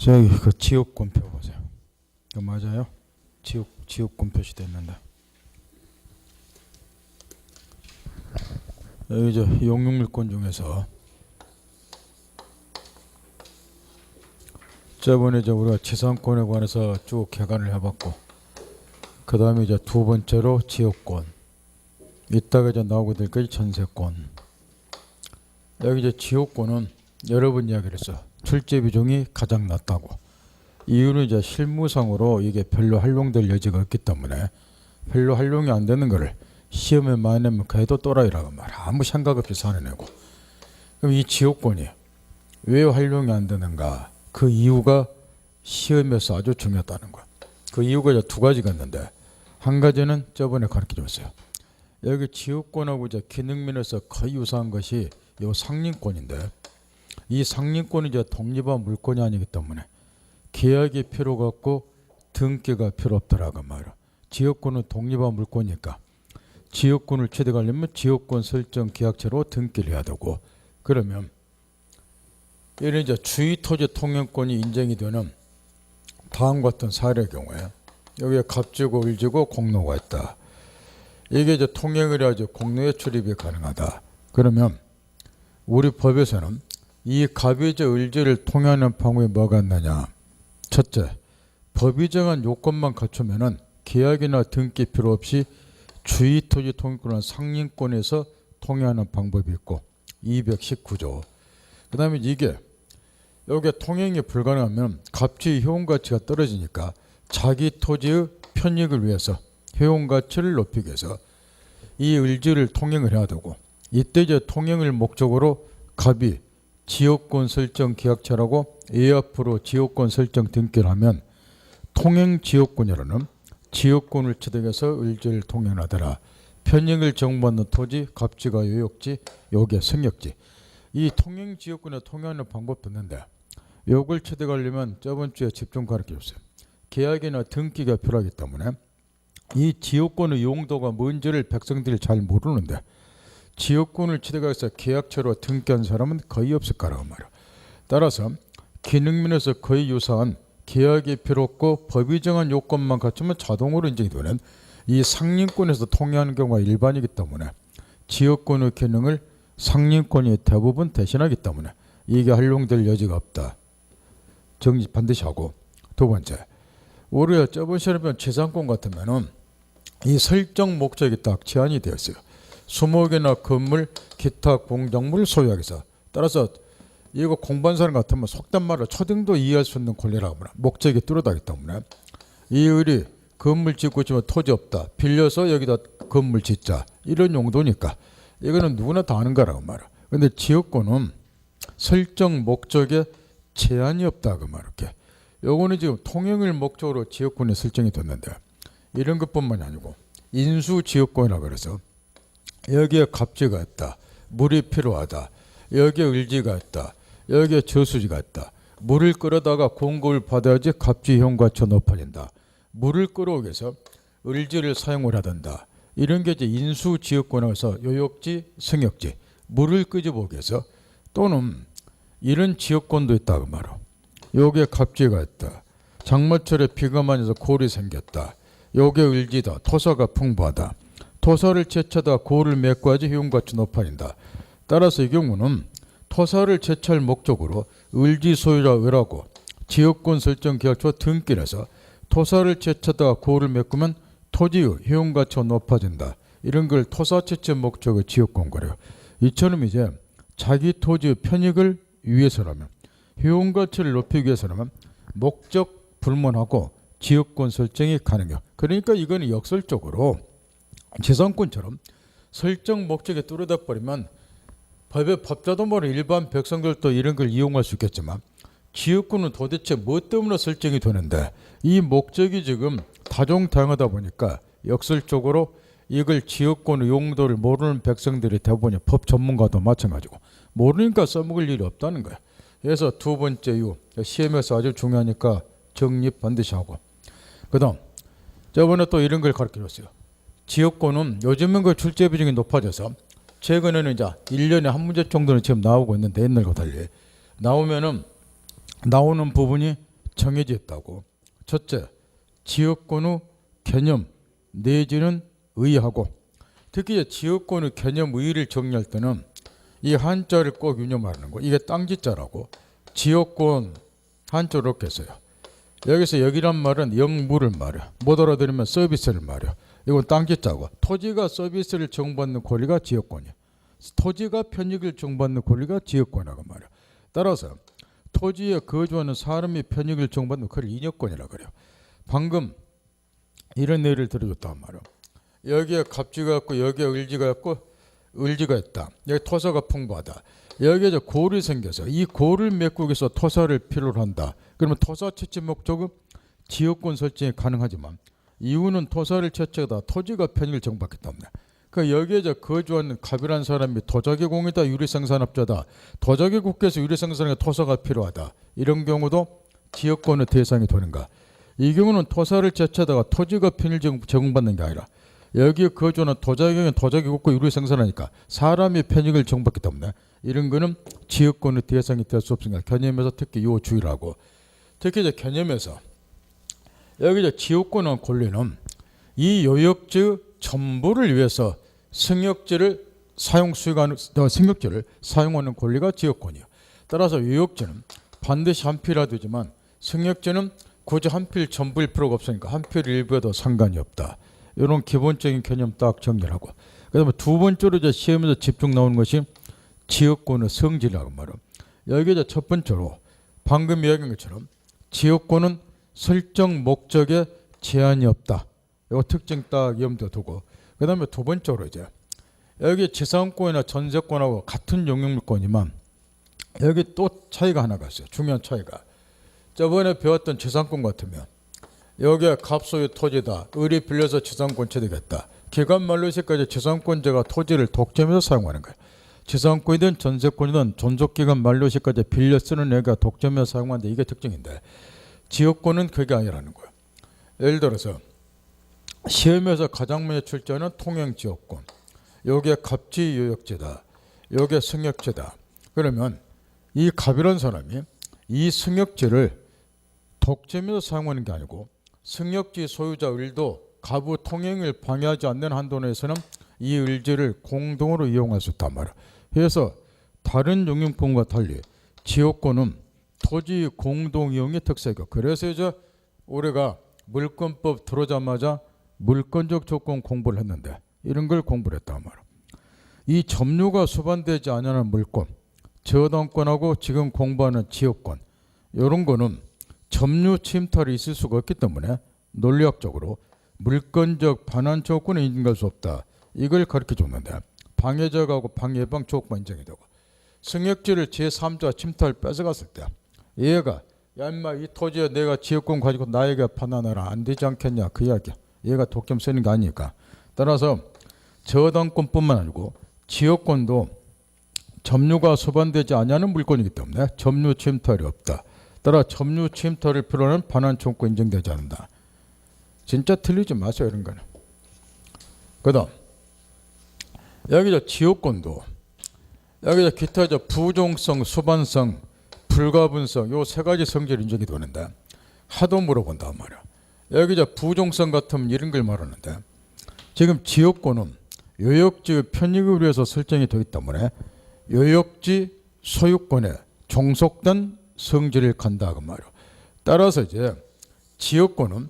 저기 그 지역권표 보세요. 그 맞아요? 지역권 표시돼 있는데 여기 저 용융물권 중에서 저번에 우리가 지상권에 관해서 쭉 개관을 해봤고, 그 다음에 이제 두 번째로 지역권, 이따가 이제 나오게 될 것이 전세권. 여기 이제 지역권은 여러 번 이야기를 했어. 출제 비중이 가장 낮다고. 이유는 이제 실무상으로 이게 별로 활용될 여지가 없기 때문에, 별로 활용이 안 되는 거를 시험에 많이 내면 그래도 또라이라고 말, 아무 생각 없이 사내내고. 그럼 이 지역권이 왜 활용이 안 되는가? 그 이유가 시험에서 아주 중요하다는 거야. 그 이유가 이제 두 가지가 있는데, 한 가지는 저번에 가르쳐 줬어요. 여기 지역권하고 이제 기능면에서 거의 유사한 것이 요 상린권인데, 이 상린권이 이제 독립한 물권이 아니기 때문에 계약이 필요가 없고 등기가 필요 없더라고 말이야. 지역권은 독립한 물권이니까 지역권을 취득하려면 지역권 설정 계약체로 등기를 해야 되고, 그러면 이런 이제 주의토지 통행권이 인정이 되는 다음과 같은 사례의 경우에 여기에 갑지고 을지고 공로가 있다. 이게 이제 통행을 해야지 공로에 출입이 가능하다. 그러면 우리 법에서는 이 갑이지 을지를 통행하는 방법이 뭐가 있느냐? 첫째, 법이 정한 요건만 갖추면은 계약이나 등기 필요 없이 주의토지 통행권은 상린권에서 통행하는 방법이 있고, 219조. 그 다음에 이게 여기에 통행이 불가능하면 갑지 효용가치가 떨어지니까 자기 토지의 편익을 위해서 효용가치를 높이기 위해서 이 을지를 통행을 해야 되고, 이때 이제 통행을 목적으로 갑이 지역권 설정 계약체라고 이 앞으로 지역권 설정 등기를 하면 통행 지역권이라는 지역권을 취득해서 을지를 통행하더라. 편익을 정보받는 토지, 갑지가 요역지, 요게 성역지. 이 통행 지역권에 통행하는 방법도 있는데, 요걸 취득하려면 저번 주에 집중 가르쳐 줬어요. 계약이나 등기가 필요하기 때문에 이 지역권의 용도가 뭔지를 백성들이 잘 모르는데, 지역권을 취득해서 계약체로 등기한 사람은 거의 없을 거라고 말이야. 따라서 기능면에서 거의 유사한 계약이 필요 없고 법이 정한 요건만 갖추면 자동으로 인정이 되는 이 상린권에서 통행하는 경우가 일반이기 때문에 지역권의 기능을 상린권이 대부분 대신하기 때문에 이게 활용될 여지가 없다. 정리 반드시 하고, 두 번째, 우리가 저번 시험에 지상권 같으면은 이 설정 목적이 딱 제한이 되었어요. 수목이나 건물, 기타 공작물을 소유하기 위해서. 따라서 이거 공부한 사람 같으면 속된 말로 초등도 이해할 수 있는 권리라고 합니다. 목적이 뚜렷하기 때문에 이 을이 건물 짓고 있지만 토지 없다, 빌려서 여기다 건물 짓자, 이런 용도니까 이거는 누구나 다 아는 거라고 말이야. 근데 지역권은 설정 목적에 제한이 없다고 말할게. 요거는 지금 통행을 목적으로 지역권이 설정이 됐는데, 이런 것뿐만이 아니고 인수 지역권이라고 그래서 여기에 갑지가 있다, 물이 필요하다, 여기에 을지가 있다, 여기에 저수지가 있다. 물을 끌어다가 공급을 받아야지 갑지 효용가치가 높아진다. 물을 끌어오기 위해서 을지를 사용을 하던다. 이런 게 이제 인수 지역권에서 요역지, 성역지, 물을 끄집어오기 위해서, 또는 이런 지역권도 있다고 말어. 여기에 갑지가 있다, 장마철에 비가 많이 와서 골이 생겼다, 여기에 을지다, 토사가 풍부하다, 토사를 채취하다 골을 메꿔야지 효용가치 높아진다. 따라서 이 경우는 토사를 채취할 목적으로 을지 소유자 을하고 지역권 설정 계약처와 등기를 해서 토사를 채취하다 골을 메꾸면 토지의 효용가치가 높아진다. 이런 걸 토사 채취 목적의 지역권 거래요. 이처럼 이제 자기 토지의 편익을 위해서라면, 효용가치를 높이기 위해서라면 목적 불문하고 지역권 설정이 가능해요. 그러니까 이거는 역설적으로 지상권처럼 설정 목적에 뚜렷해 버리면 법의 법자도 모르는 일반 백성들도 이런 걸 이용할 수 있겠지만, 지역권은 도대체 뭐 때문에 설정이 되는데 이 목적이 지금 다종다양하다 보니까 역설적으로 이걸 지역권의 용도를 모르는 백성들이 대부분이 법 전문가도 마찬가지고 모르니까 써먹을 일이 없다는 거야. 그래서 두 번째 이유, 시험에서 아주 중요하니까 정립 반드시 하고, 그 다음 저번에 또 이런 걸 가르쳐 줬어요. 지역권은 요즘은 그 출제 비중이 높아져서 최근에는 이제 1년에 한 문제 정도는 지금 나오고 있는데, 옛날과 달리 나오는 부분이 정해져 있다고. 첫째, 지역권의 개념 내지는 의의하고, 특히 지역권의 개념 의의를 정리할 때는 이 한자를 꼭 유념하는 거. 이게 땅지자라고. 지역권 한자로 이렇게 써요. 여기서 여기란 말은 영무를 말이야. 못 알아들으면 서비스를 말이야. 이건 땅지자고. 토지가 서비스를 정받는 권리가 지역권이야. 토지가 편익을 정받는 권리가 지역권이라고 말이야. 따라서 토지에 거주하는 사람이 편익을 정받는 그걸 인여권이라고 그래요. 방금 이런 예를 들어줬단 말이야. 여기에 갑지가 있고 여기에 을지가 있고 을지가 있다. 여기 토사가 풍부하다. 여기에 이제 고를 생겨서 이 고를 메꾸기 위해서 토사를 필요로 한다. 그러면 토사 채취 목적은 지역권 설정이 가능하지만 이유는 토사를 채취하다 토지가 편익을 정받기 때문에. 그러니까 여기에 이제 거주하는 갑이라는 사람이 도자기 공이다, 유리생산업자다, 도자기 국가에서 유리생산에 토사가 필요하다. 이런 경우도 지역권의 대상이 되는가. 이 경우는 토사를 채취하다가 토지가 편익을 제공받는 게 아니라 여기에 거주하는 도자기는 도자기 국가 유리 생산하니까 사람이 편익을 정받기 때문에 이런 거는 지역권의 대상이 될 수 없으니까 개념에서 특히 요 주의라고. 특히 이제 개념에서 여기 이제 지역권의 권리는 이 요역지 전부를 위해서 승역지를 사용하는 권리가 지역권이에요. 따라서 요역지는 반드시 한 필이라도 되지만 승역지는 굳이 한 필 전부일 필요가 없으니까 한 필 일부에도 상관이 없다. 이런 기본적인 개념 딱 정리하고, 그다음에 두 번째로 이제 시험에서 집중 나오는 것이 지역권의 성질이라고 말이에요. 여기 이제 첫 번째로 방금 이야기한 것처럼 지역권은 설정 목적에 제한이 없다. 이거 특징 딱 염두에 두고, 그다음에 두 번째로 이제 여기 재산권이나 전세권하고 같은 용역물권이지만 여기 또 차이가 하나가 있어요. 중요한 차이가. 저번에 배웠던 재산권 같으면 여기에 갑소유 토지다. 을이 빌려서 재산권 취득했다. 기간 만료 시까지 재산권자가 토지를 독점해서 사용하는 거예요. 재산권이든 전세권이든 존속기간 만료 시까지 빌려 쓰는 애가 독점해서 사용하는데 이게 특징인데 지역권은 그게 아니라는 거예요. 예를 들어서 시험에서 가장 많이 출제하는 통행지역권. 여기에 갑지 요역지다. 여기에 승역지다. 그러면 이 갑이라는 사람이 이 승역지를 독점해서 사용하는 게 아니고 승역지 소유자 을도 갑의 통행을 방해하지 않는 한도 내에서는 이 을지를 공동으로 이용할 수 있단 말이야. 그래서 다른 용역권과 달리 지역권은 토지 공동 이용의 특색이고, 그래서 이제 우리가 물권법 들어오자마자 물권적 조건 공부를 했는데 이런 걸 공부를 했단 말이야. 이 점유가 수반되지 않는 물권, 저당권하고 지금 공부하는 지역권, 이런 거는 점유 침탈이 있을 수가 없기 때문에 논리학적으로 물권적 반환 조건을 인정할 수 없다. 이걸 가르쳐 줬는데 방해자하고 방해방 조건 인정이 되고, 승역지를 제3자 침탈 뺏어갔을 때 얘가 야 인마 이 토지에 내가 지역권 가지고 나에게 판단하라 안 되지 않겠냐 그 이야기야. 얘가 독점 쓰는 게 아니니까. 따라서 저당권뿐만 아니고 지역권도 점유가 수반되지 않는 물권이기 때문에 점유 침탈이 없다. 따라 점유 침탈을 필요로 하는 반환 조건 인정되지 않는다. 진짜 틀리지 마세요 이런 거는. 그다음 여기서 지역권도 여기서 기타 부종성, 수반성, 불가분성 요 세 가지 성질이 인정이 되는데 하도 물어본단 말이야. 여기 부종성 같으면 이런 걸 말하는데 지금 지역권은 요역지의 편익을 위해서 설정이 되기 때문에 요역지 소유권에 종속된 성질을 간다 그 말이야. 따라서 이제 지역권은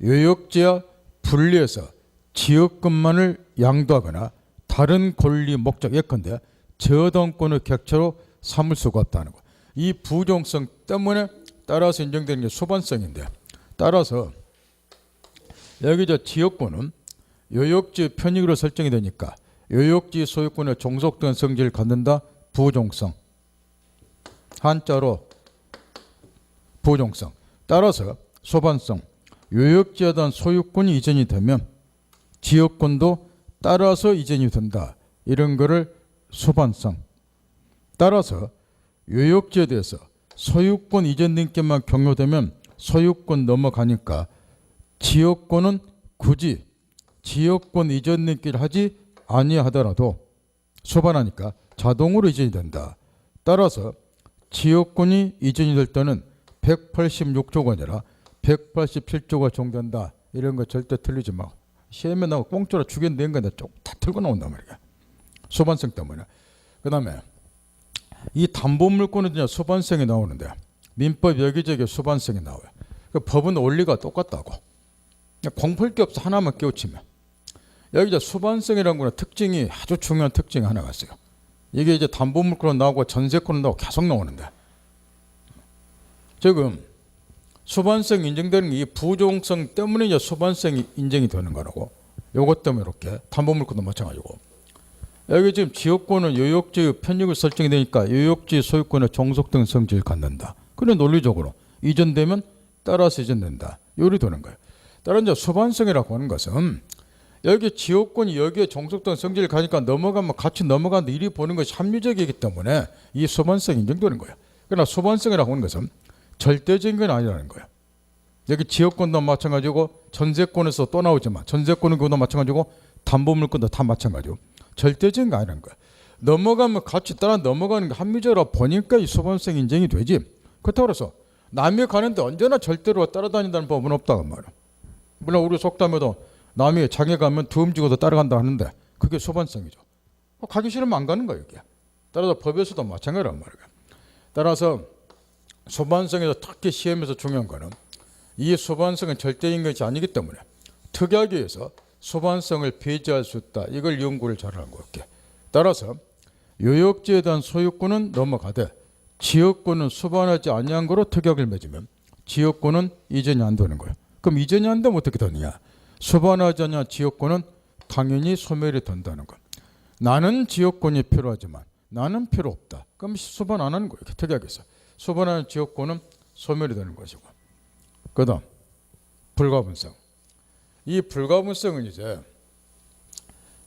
요역지와 분리해서 지역권만을 양도하거나 다른 권리 목적 예컨대 저당권의 객체로 삼을 수가 없다는 거. 이 부종성 때문에 따라서 인정되는 게 수반성인데, 따라서 여기 저 지역권은 요역지 편익으로 설정이 되니까 요역지 소유권에 종속된 성질을 갖는다. 부종성. 한자로 부종성. 따라서 소반성. 요역지에 대한 소유권이 이전이 되면 지역권도 따라서 이전이 된다. 이런 거를 소반성. 따라서 요역지에 대해서 소유권 이전 등기만 경료되면 소유권 넘어가니까 지역권은 굳이 지역권 이전 등기를 하지 아니하더라도 소반하니까 자동으로 이전이 된다. 따라서 지역권이 이전이 될 때는 186조가 아니라 187조가 종된다. 이런 거 절대 틀리지 마. 시험에 나오고 꽁짜로 주겠는 건데 다 틀고 나온단 말이야. 소반성 때문에. 그 다음에 이 담보물권은 소반성이 나오는데 민법 여기저기 소반성이 나와요. 그 법은 원리가 똑같다고. 공풀 게 없어. 하나만 깨우치면. 여기 이제 소반성이라는 거는 특징이 아주 중요한 특징이 하나가 있어요. 이게 이제 담보물권은 나오고 전세권은 나오고 계속 나오는데 지금 소반성 인정되는 게 이 부종성 때문에 이제 소반성이 인정이 되는 거라고. 요것 때문에 이렇게 담보물권도 마찬가지고. 여기 지금 지역권은 요역지의 편익을 설정이 되니까 요역지 소유권의 종속된 성질을 갖는다. 그래 논리적으로 이전되면 따라서 이전된다. 요리 되는 거예요. 따라 이제 소반성이라고 하는 것은 여기 지역권이 여기에 종속된 성질을 가니까 넘어가면 같이 넘어가는데 이리 보는 것이 합리적이기 때문에 이 소반성이 인정되는 거예요. 그러나 소반성이라고 하는 것은 절대적인 건 아니라는 거예요. 여기 지역권도 마찬가지고 전세권에서 또 나오지만 전세권은 그것도 마찬가지고 담보물권도 다 마찬가지고 절대적인 거 아니라는 거예요. 넘어가면 같이 따라 넘어가는 게 합리적으로 보니까 이 소반성 인정이 되지. 그렇다고 해서 남이 가는데 언제나 절대로 따라다닌다는 법은 없다고 말이에요. 물론 우리 속담에도 남이 장에 가면 두 움직여도 따라간다 하는데 그게 소반성이죠. 가기 싫으면 안 가는 거예요. 이게. 따라서 법에서도 마찬가지란 말이에요. 따라서 소반성에서 특히 시험에서 중요한 거는 이 소반성은 절대인 것이 아니기 때문에 특이하게 해서 소반성을 배제할 수 있다. 이걸 연구를 잘하는 거예요. 따라서 요역지에 대한 소유권은 넘어가되 지역권은 소반하지 아니한 거로 특약을 맺으면 지역권은 이전이 안 되는 거예요. 그럼 이전이 안 되면 어떻게 되느냐? 소반하지 않은 지역권은 당연히 소멸이 된다는 거. 나는 지역권이 필요하지만 나는 필요 없다. 그럼 소반 안 하는 거예요. 특약에서. 소반하는 지역권은 소멸이 되는 것이고. 그 다음 불가분성. 이 불가분성은 이제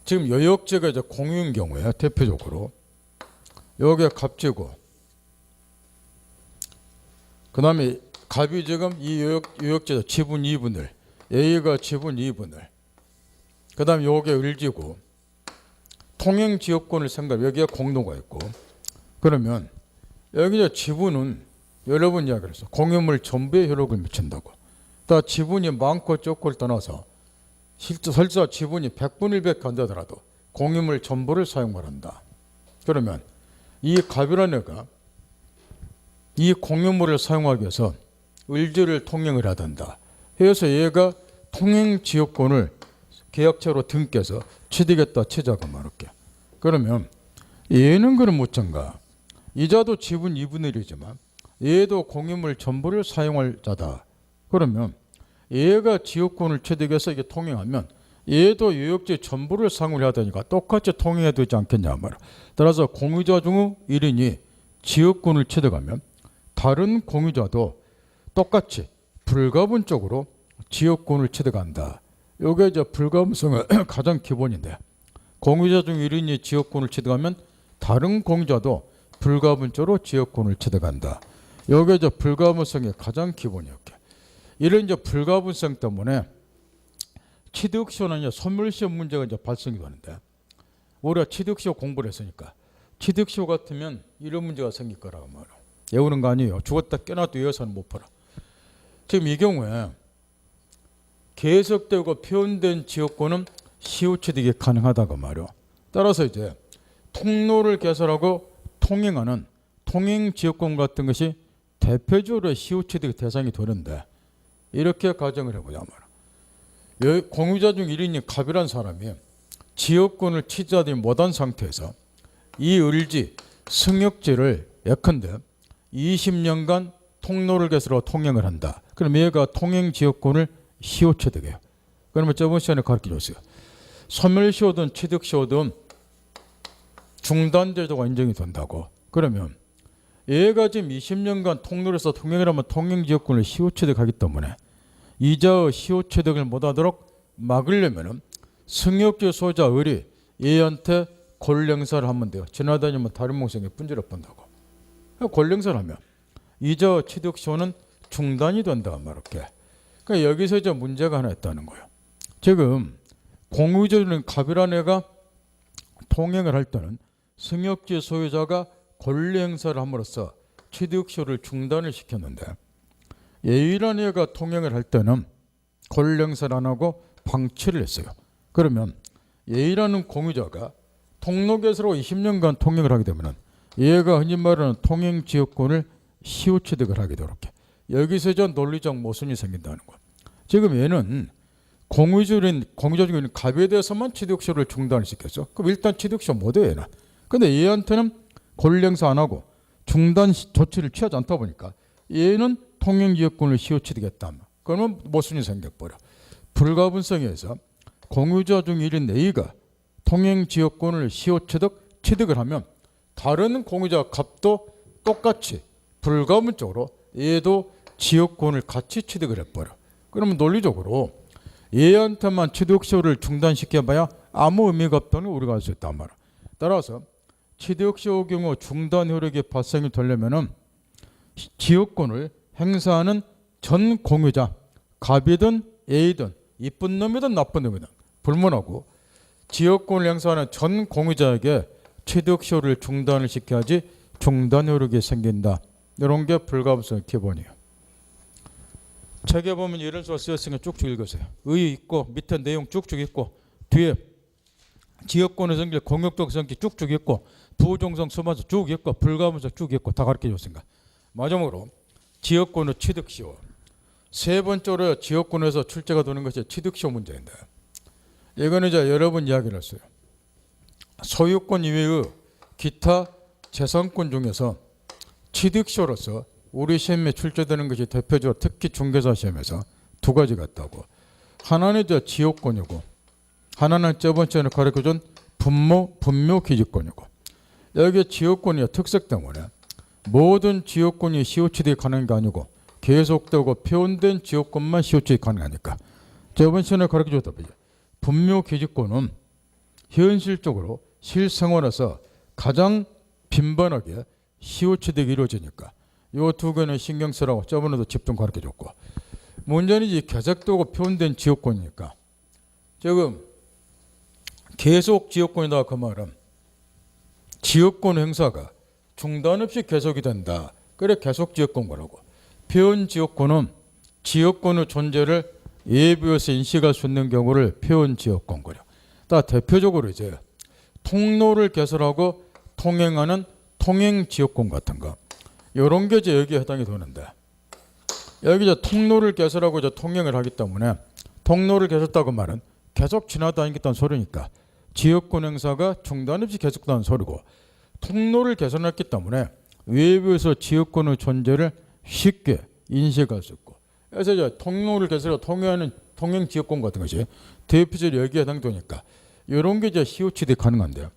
지금 요역지가 이제 공유인 경우에 대표적으로 여기에 갑지고 그 다음에 갑이 지금 이 요역지에서 지분 2분을 A가 지분 2분을 그 다음에 여기에 을지고 통행지역권을 생각 여기에 공로가 있고 그러면 여기 지분은 여러분 이야기를 해서 공유물 전부에 효력을 미친다고. 다 지분이 많고 적고를 떠나서 설사 지분이 100분의 100 한다더라도 공유물 전부를 사용을 한다. 그러면 이 갑이라는 애가 이 공유물을 사용하기 위해서 을지를 통행을 해야 된다. 해서 얘가 통행지역권을 계약체로 등께서 취득했다 치자가 말할게. 그러면 얘는 그럼 못전가. 이자도 지분 2분의 1이지만 얘도 공유물 전부를 사용할 자다. 그러면 얘가 지역권을 취득해서 이게 통행하면 얘도 요역지 전부를 사용을 해야 되니까 똑같이 통행해야 되지 않겠냐 말이야. 따라서 공유자 중 1인이 지역권을 취득하면 다른 공유자도 똑같이 불가분적으로 지역권을 취득한다. 이게 이제 불가분성의 가장 기본인데 공유자 중 1인이 지역권을 취득하면 다른 공유자도 불가분적으로 지역권을 취득한다. 이게 이제 불가분성의 가장 기본이었게. 이런 이제 불가분성 때문에 취득시효는 이제 소멸시효 문제가 이제 발생이 되는데 우리가 취득시효 공부를 했으니까 취득시효 같으면 이런 문제가 생길 거라고 말이야. 외우는 거 아니에요. 죽었다 깨어나도 외워서는 못 풀어. 지금 이 경우에 계속되고 표현된 지역권은 시효 취득이 가능하다고 말이야. 따라서 이제 통로를 개설하고 통행하는 통행지역권 같은 것이 대표적으로 시효 취득 대상이 되는데 이렇게 가정을 해보자 말이야. 공유자 중 1인이 갑이란 사람이 지역권을 취득하지 못한 상태에서 이 을지, 승역지를 예컨대 20년간 통로를 개설하고 통행을 한다. 그럼 얘가 통행지역권을 시효 취득해요. 그러면 저번 시간에 가르쳐줬어요. 소멸시효든 취득시효든 중단제도가 인정이 된다고. 그러면 얘가 지금 20년간 통로에서 통행을 하면 통행지역권을 시효 취득하기 때문에 이자의 시효 취득을 못하도록 막으려면 승역지 소유자 을이 얘한테 권리행사를 하면 돼요. 지나다니면 다른 몽생이 분지를 본다고. 권리행사를 하면 이자 취득 시효는 중단이 된다 말할게. 그러니까 여기서 이제 문제가 하나 있다는 거예요. 지금 공유자는 갑이라는 애가 통행을 할 때는 승역지 소유자가 권리 행사를 함으로써 취득시효를 중단을 시켰는데 A라는 애가 통행을 할 때는 권리행사를 안 하고 방치를 했어요. 그러면 A라는 공유자가 통로개설하고 20년간 통행을 하게 되면 얘가 흔히 말하는 통행지역권을 시효취득을 하게 되도록 해. 여기서 저 논리적 모순이 생긴다는 거야. 지금 얘는 공유자 중에 갑에 대해서만 취득시효를 중단을 시켰어. 그럼 일단 취득시효 못해 얘는. 근데 얘한테는 권리행사 안 하고 중단 조치를 취하지 않다 보니까 얘는 통행지역권을 시효취득했다. 그러면 모순이 생겨버려. 불가분성에서 공유자 중 1인 A가 통행지역권을 취득을 하면 다른 공유자 갑도 똑같이 불가분적으로 얘도 지역권을 같이 취득을 해버려. 그러면 논리적으로 얘한테만 취득시효를 중단시켜봐야 아무 의미가 없다는 걸 우리가 알 수 있단 말이야. 따라서 취득시효 경우 중단 효력이 발생이 되려면은 지역권을 행사하는 전 공유자, 갑이든 A든 이쁜 놈이든 나쁜 놈이든 불문하고 지역권을 행사하는 전 공유자에게 취득시효를 중단을 시켜야지 중단 효력이 생긴다. 이런 게 불가분성의 기본이에요. 책에 보면 이런 수가 쓰였으니까 쭉쭉 읽으세요. 의 있고 밑에 내용 쭉쭉 있고 뒤에 지역권의 성질, 공역적 성질 쭉쭉 있고 부종성 수반수 쭉 있고 불가분성 쭉 있고 다 가르쳐 줬으니까. 마지막으로 지역권의 취득시효. 세 번째로 지역권에서 출제가 되는 것이 취득시효 문제인데 이거는 이제 여러 번 이야기를 했어요. 소유권 이외의 기타 재산권 중에서 취득시효로서 우리 시험에 출제되는 것이 대표적으로 특히 중개사 시험에서 두 가지가 있다고. 하나는 이제 지역권이고 하나는 저번째는 가르쳐준 분묘 기지권이고. 여기 지역권의 특색 때문에 모든 지역권이 시효취득이 가능한 게 아니고 계속되고 표현된 지역권만 시효취득이 가능하니까. 저번 시간에 가르쳐줬다 보죠. 분묘 기지권은 현실적으로 실생활에서 가장 빈번하게 시효취득이 이루어지니까 이 두 개는 신경 쓰라고 저번에도 집중 가르쳐줬고, 문제는 이제 계속되고 표현된 지역권이니까 지금 계속 지역권이다 그 말은 지역권 행사가 중단 없이 계속이 된다. 그래 계속 지역권이라고. 표현 지역권은 지역권의 존재를 예비해서 인식할 수 있는 경우를 표현 지역권거려. 다 대표적으로 이제 통로를 개설하고 통행하는 통행 지역권 같은 거. 이런 게 이제 여기에 해당이 되는데 여기 이제 통로를 개설하고 이제 통행을 하기 때문에 통로를 개설했다고 말은 계속 지나다니겠다는 소리니까 지역권 행사가 중단 없이 계속된다는 소리고, 통로를 개설했기 때문에 외부에서 지역권의 존재를 쉽게 인식할 수 있고, 그래서 이제 통로를 개설하고 통행하는 통행 지역권 같은 것이 대표적으로 여기에 해당되니까 이런 게 이제 시효취득 가능한데요.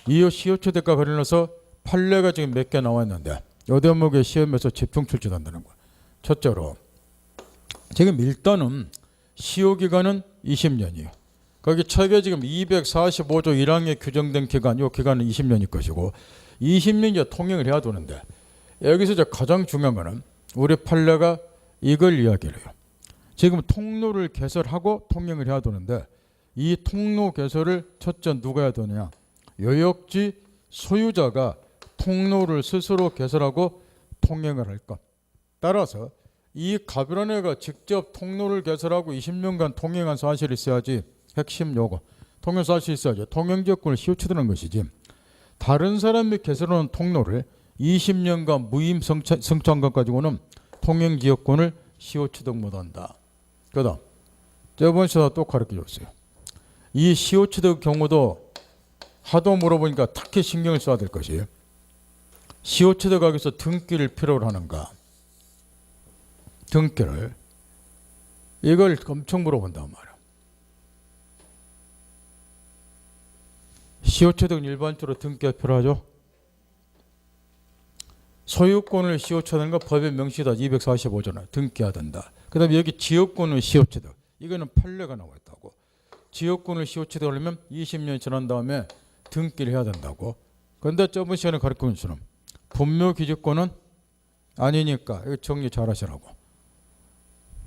이 시효취득과 관련해서 판례가 지금 몇 개 나와 있는데 이 대목에 시험에서 집중 출제된다는 거예요. 첫째로 지금 일단은 시효기간은 20년이에요. 거기 책에 지금 245조 1항에 규정된 기간, 이 기간은 20년일 것이고 20년이 통행을 해야 되는데 여기서 이제 가장 중요한 거는 우리 판례가 이걸 이야기를 해요. 지금 통로를 개설하고 통행을 해야 되는데 이 통로 개설을 첫째 누가 해야 되느냐? 요역지 소유자가 통로를 스스로 개설하고 통행을 할 것. 따라서 이 갑이라는 애가 직접 통로를 개설하고 20년간 통행한 사실이 있어야지. 핵심 요거. 통행 사실이 있어야지. 통행지역권을 시효취득하는 것이지. 다른 사람이 개설하는 통로를 20년간 무임 성취한 것 가지고는 통행지역권을 시효취득 못한다. 그 다음 저번 시간에 또 가르쳐줬어요. 이 시효취득 경우도 하도 물어보니까 특히 신경을 써야 될 것이에요. 시효취득하기 위해서 등기를 필요로 하는가? 등기를 이걸 엄청 물어본단 말이야. 시효취득은 일반적으로 등기가 필요하죠. 소유권을 시효취득하는 건 법에 명시다. 245조는 등기해야 된다. 그 다음에 여기 지역권을 시효취득. 이거는 판례가 나와 있다고. 지역권을 시효취득하려면 20년 지난 다음에 등기를 해야 된다고. 그런데 저번 시간에 가르친 것처럼 분묘 기지권은 아니니까 이거 정리 잘 하시라고.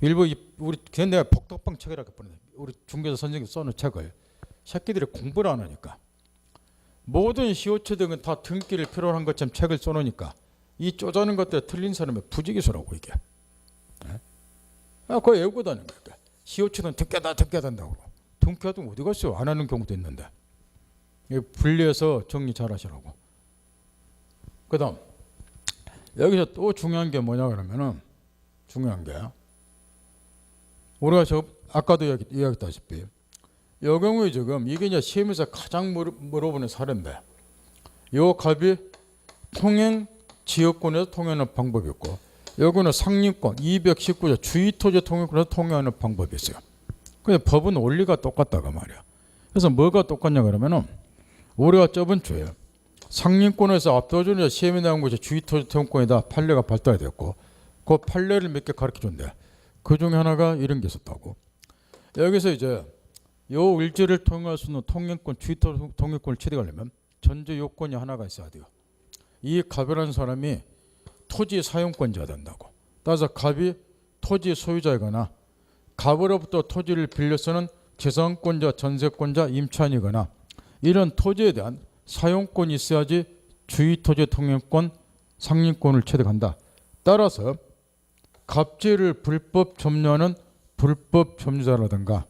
일부 우리 그냥 내가 복덕방 책이라고 보는데 우리 중개사 선생님이 써놓은 책을 새끼들이 공부를 안 하니까 모든 시효취득은 다 등기를 필요로 한 것처럼 책을 써놓으니까 이 쪼자는 것들 틀린 사람의 부지기수라고 이게. 그거 외우고 다니는 거야. 시효치는 특혜된다고. 등쾌하든 어디 갔어요? 안 하는 경우도 있는데. 분리해서 정리 잘 하시라고. 그 다음 여기서 또 중요한 게 뭐냐 그러면은 중요한 게 우리가 아까도 이야기했다시피 이 경우에 지금 이게 이제 시험에서 가장 물어보는 사례인데 요 값이 통행 지역권에서 통행하는 방법이 있고 여기는 상림권 219조 주의토지 통행권에서 통행하는 방법이 있어요. 근데 법은 원리가 똑같다고 말이야. 그래서 뭐가 똑같냐 그러면은 우리가 저번 주에 상림권에서 압도적으로 시험에 나온 것이 주의토지 통행권이다 판례가 발달됐고 그 판례를 몇 개 가르쳐준대. 그 중에 하나가 이런 게 있었다고. 여기서 이제 요 을지를 통행할 수 있는 통행권 주의토지 통행권을 취득하려면 전제 요건이 하나가 있어야 돼요. 이 갑이라는 사람이 토지 사용권자가 된다고. 따라서 갑이 토지 소유자이거나 갑으로부터 토지를 빌려 쓰는 재산권자, 전세권자, 임차인이거나 이런 토지에 대한 사용권이 있어야지 주의토지 통행권, 상림권을 취득한다. 따라서 갑지를 불법 점유하는 불법 점유자라든가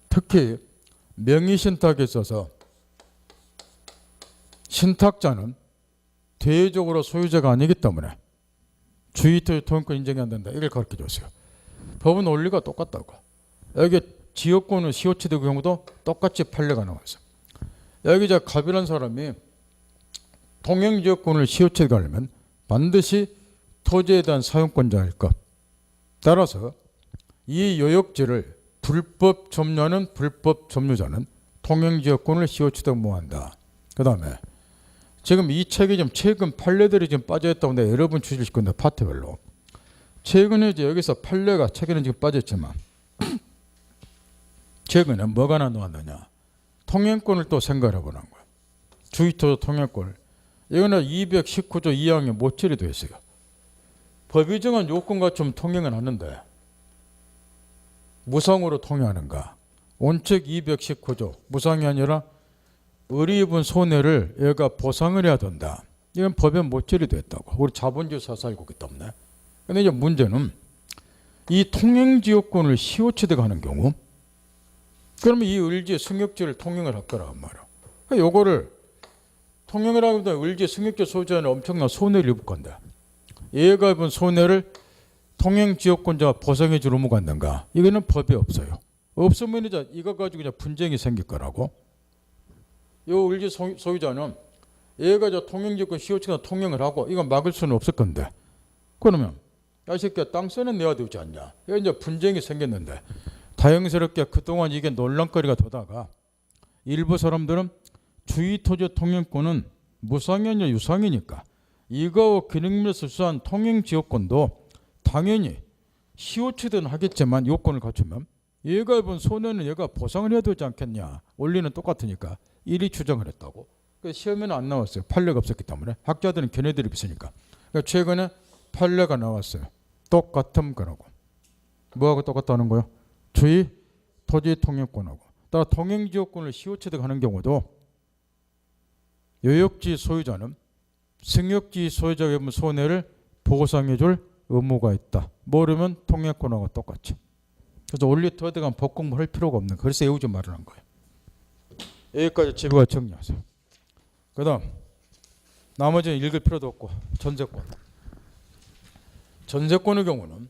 특히 명의신탁에 있어서 신탁자는 대외적으로 소유자가 아니기 때문에 주의토지 통행권 인정이 안 된다. 이걸 가르쳐 줬어요. 법은 원리가 똑같다고. 여기 지역권은 시효취득 경우도 똑같이 판례가 나와서 여기 이제 갑이라는 사람이 통행지역권을 시효취득하려면 반드시 토지에 대한 사용권자일 것. 따라서 이 요역지를 불법 점유하는 불법 점유자는 통행지역권을 시효취득 못한다. 그 다음에 지금 이 책이 좀 최근 판례들이 좀 빠져있다고 내가 여러 번 주실 건데 파트별로 최근에 이제 여기서 판례가 책에는 지금 빠졌지만 최근에 뭐가 나왔느냐 통행권을 또 생각해 보는 거야. 주의토지 통행권 이거는 219조 2항에 모철이 되어 있어요. 법이 정한 요건과 좀 통행은 하는데 무상으로 통행하는가. 원칙 219조 무상이 아니라 의리 입은 손해를 얘가 보상을 해야 된다. 이건 법에 모철이 됐다고. 우리 자본주의 사회에 살고 있기 때문에. 근데 이제 문제는 이 통행지역권을 시효취득하는 경우 그러면 이 을지 승역지를 통행을 할 거란 말이야. 그러니까 요거를 통행을 하면 을지 승역지 소유자는 엄청난 손해를 입을 건데 얘가 입은 손해를 통행지역권자가 보상해 줄 의무가 있는가? 이거는 법에 없어요. 없으면 이제 이거 가지고 그냥 분쟁이 생길 거라고. 요 을지 소유자는 얘가 저 통행지역권 시효취득 통행을 하고 이건 막을 수는 없을 건데 그러면 야 이 새끼야 땅 세는 내야 되지 않냐? 이거 이제 분쟁이 생겼는데 다행스럽게 그동안 이게 논란거리가 되다가 일부 사람들은 주의토지 통행권은 무상이 아니라 유상이니까 이거 기능면에서 수한 통행지역권도 당연히 시효취득은 하겠지만 요건을 갖추면 얘가 입은 손해는 얘가 보상을 해야 되지 않겠냐. 원리는 똑같으니까 이리 주장을 했다고. 시험에는 안 나왔어요. 판례가 없었기 때문에. 학자들은 걔네들이 비으니까. 그러니까 최근에 판례가 나왔어요. 똑같은 거라고. 뭐하고 똑같다는 거요? 주의 토지 통행권하고. 따라 통행지역권을 시효취득하는 경우도 요역지 소유자는 승역지 소유자가 입은 손해를 보상해 줄 의무가 있다. 모르면 통행권하고 똑같이. 그래서 원리 더 들어간 법 공부할 필요가 없는 거예요. 그래서 외우지 말라는 거예요. 여기까지 제가 정리하세요. 그 다음 나머지는 읽을 필요도 없고 전세권. 전세권의 경우는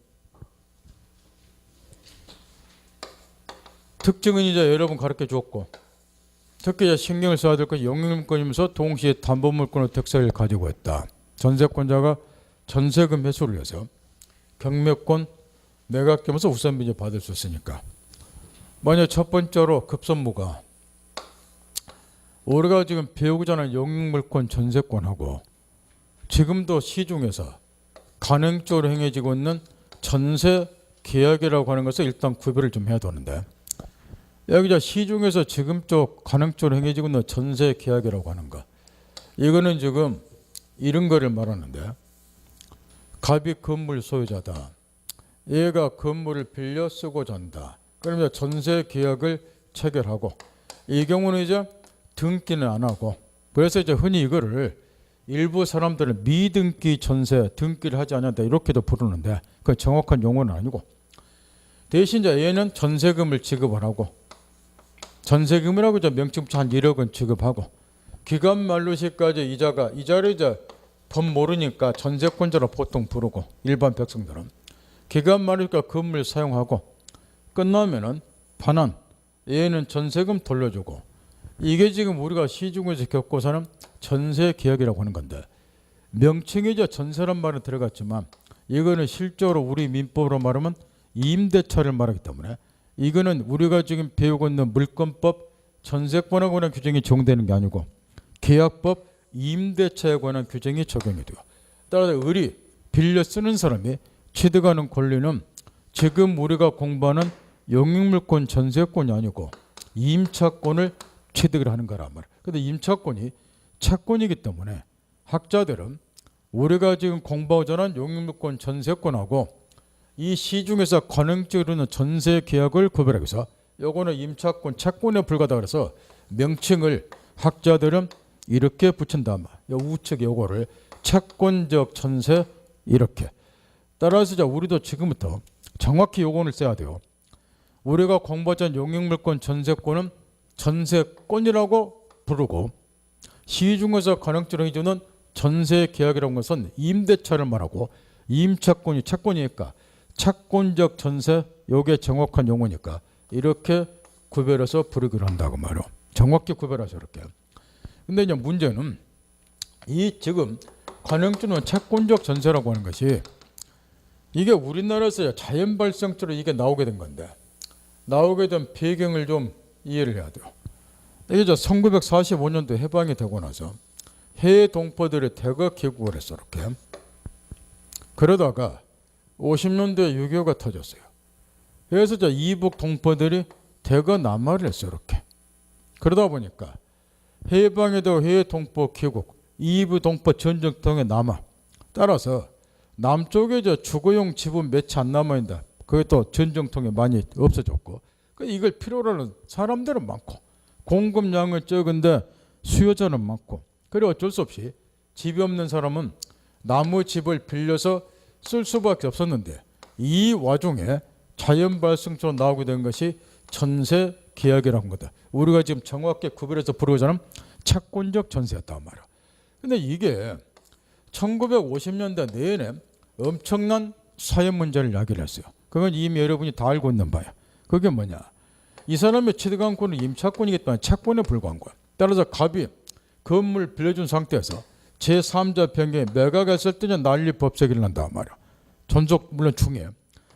특징은 이제 여러분 가르쳐 주었고 특히 이제 신경을 써야 될 것이 영유권이면서 동시에 담보물권의 특성을 가지고 있다. 전세권자가 전세금 회수를 해서 경매권 매각하면서 우선 비제 받을 수 있으니까. 만약 첫 번째로 급선무가 우리가 지금 배우고자 하는 영유물권 전세권하고 지금도 시중에서 간행적으로 행해지고 있는 전세 계약이라고 하는 것을 일단 구별을 좀 해야 되는데 여기 시중에서 지금 쪽 간행적으로 행해지고 있는 전세 계약이라고 하는 거 이거는 지금 이런 거를 말하는데 갑이 건물 소유자다. 얘가 건물을 빌려 쓰고자 한다. 그러면 전세 계약을 체결하고 이 경우는 이제 등기는 안 하고 그래서 이제 흔히 이거를 일부 사람들은 미등기 전세 등기를 하지 않는다 이렇게도 부르는데 그 정확한 용어는 아니고 대신 이제 얘는 전세금을 지급을 하고 전세금이라고 이제 명칭부터 한 1억 원 지급하고 기간 만료 시까지 이자를 이제 법 모르니까 전세권자로 보통 부르고 일반 백성들은 기간 만료니까 건물 사용하고 끝나면은 반환 얘는 전세금 돌려주고 이게 지금 우리가 시중에서 겪고 사는 전세 계약이라고 하는 건데 명칭이 이제 전세란 말은 들어갔지만 이거는 실제로 우리 민법으로 말하면 임대차를 말하기 때문에 이거는 우리가 지금 배우고 있는 물권법 전세권에 관한 규정이 적용되는 게 아니고 계약법 임대차에 관한 규정이 적용이 돼요. 따라서 을이 빌려 쓰는 사람이 취득하는 권리는 지금 우리가 공부하는 용익물권 전세권이 아니고 임차권을 취득을 하는 거란 말이에요. 그런데 임차권이 채권이기 때문에 학자들은 우리가 지금 공부하자는 용익물권 전세권하고 이 시중에서 관행적으로는 전세 계약을 구별하기 위해서 요거는 임차권 채권에 불과하다 그래서 명칭을 학자들은 이렇게 붙인다. 우측에 요거를 채권적 전세 이렇게. 따라서 우리도 지금부터 정확히 요건을 써야 돼요. 우리가 공부하자는 용익물권 전세권은 전세권이라고 부르고 시중에서 관행적으로 해주는 전세 계약이라는 것은 임대차를 말하고 임차권이 채권이니까 채권적 전세 요게 정확한 용어니까 이렇게 구별해서 부르기로 한다고 말이요. 정확히 구별해서 이렇게. 근데 이제 문제는 이 지금 관행적으로 채권적 전세라고 하는 것이 이게 우리나라에서 자연 발생적으로 이게 나오게 된 건데 나오게 된 배경을 좀 이해를 해야 돼요. 이게 1945년도 해방이 되고 나서 해외 동포들이 대거 귀국을 했어 이렇게. 그러다가 50년대에 6.25가 터졌어요. 그래서 이북 동포들이 대거 남하를 했어요 이렇게. 그러다 보니까 해방에도 해외 동포 귀국, 이북 동포 전쟁통에 남하. 따라서 남쪽에 주거용 집은 몇 채 안 남아있다. 그게 또 전쟁통에 많이 없어졌고 이걸 필요로 하는 사람들은 많고 공급량은 적은데 수요자는 많고 그래 어쩔 수 없이 집이 없는 사람은 나무 집을 빌려서 쓸 수밖에 없었는데 이 와중에 자연 발생적으로 나오게 된 것이 전세 계약이라는 거다. 우리가 지금 정확히 구별해서 부르자면 채권적 전세였단 말이야. 근데 이게 1950년대 내내 엄청난 사회 문제를 야기를 했어요. 그건 이미 여러분이 다 알고 있는 바야. 그게 뭐냐? 이 사람의 취득한 권은 임차권이기 때문에 채권에 불과한 거야. 따라서 갑이 건물 빌려준 상태에서 제3자 변경에 매각했을 때는 난리법석이 난단 말이야. 전속 물론 중에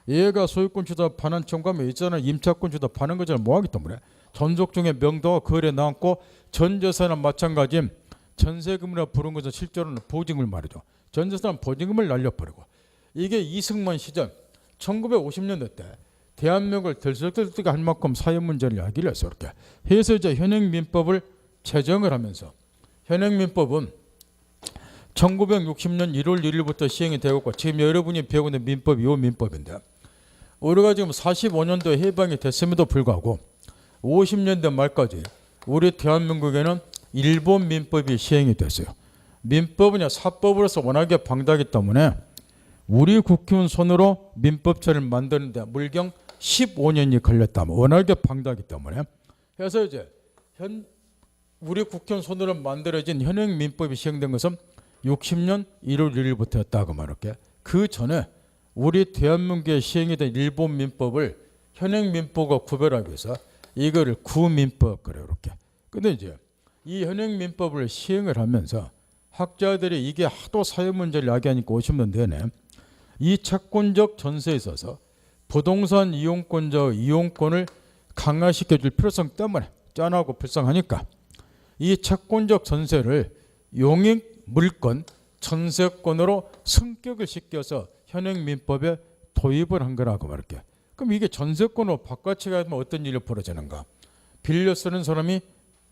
얘가 소유권 주다 반환 청구하면 있잖아요. 임차권 주다 반환 거잖아요. 뭐하기 때문에 전속 중에 명도가 거래 나왔고 전재산은 마찬가지 전세금이라 부른 것은 실제로는 보증을 말이죠. 전재산 보증금을 날려버리고 이게 이승만 시절 1950년대 때 대한민국을 들썩들썩 할 만큼 사회 문제를 야기를 해서 이렇게 해서 현행민법을 제정을 하면서 현행민법은 1960년 1월 1일부터 시행이 되었고 지금 여러분이 배우고 있는 민법이 이 민법인데 우리가 지금 45년도에 해방이 됐음에도 불구하고 50년대 말까지 우리 대한민국에는 일본 민법이 시행이 됐어요. 민법은 사법으로서 워낙에 방대하기 때문에 우리 국회의원 손으로 민법처를 만드는데 물경 15년이 걸렸다. 워낙에 방대하기 때문에 그래서 우리 국회의원 손으로 만들어진 현행 민법이 시행된 것은 60년 1월 1일부터였다고 말할게. 그 전에 우리 대한민국에 시행이 된 일본 민법을 현행 민법과 구별하기 위해서 이거를 구민법 그래요 이렇게. 근데 이 현행 민법을 시행을 하면서 학자들이 이게 하도 사회 문제를 야기하니까 50년 내내 이 채권적 전세에 있어서 부동산 이용권자의 이용권을 강화시켜줄 필요성 때문에 짠하고 불쌍하니까 이 채권적 전세를 용익 물권 전세권으로 승격을 시켜서 현행 민법에 도입을 한 거라고 말할게. 그럼 이게 전세권으로 바꿔치 가면 어떤 일이 벌어지는가? 빌려 쓰는 사람이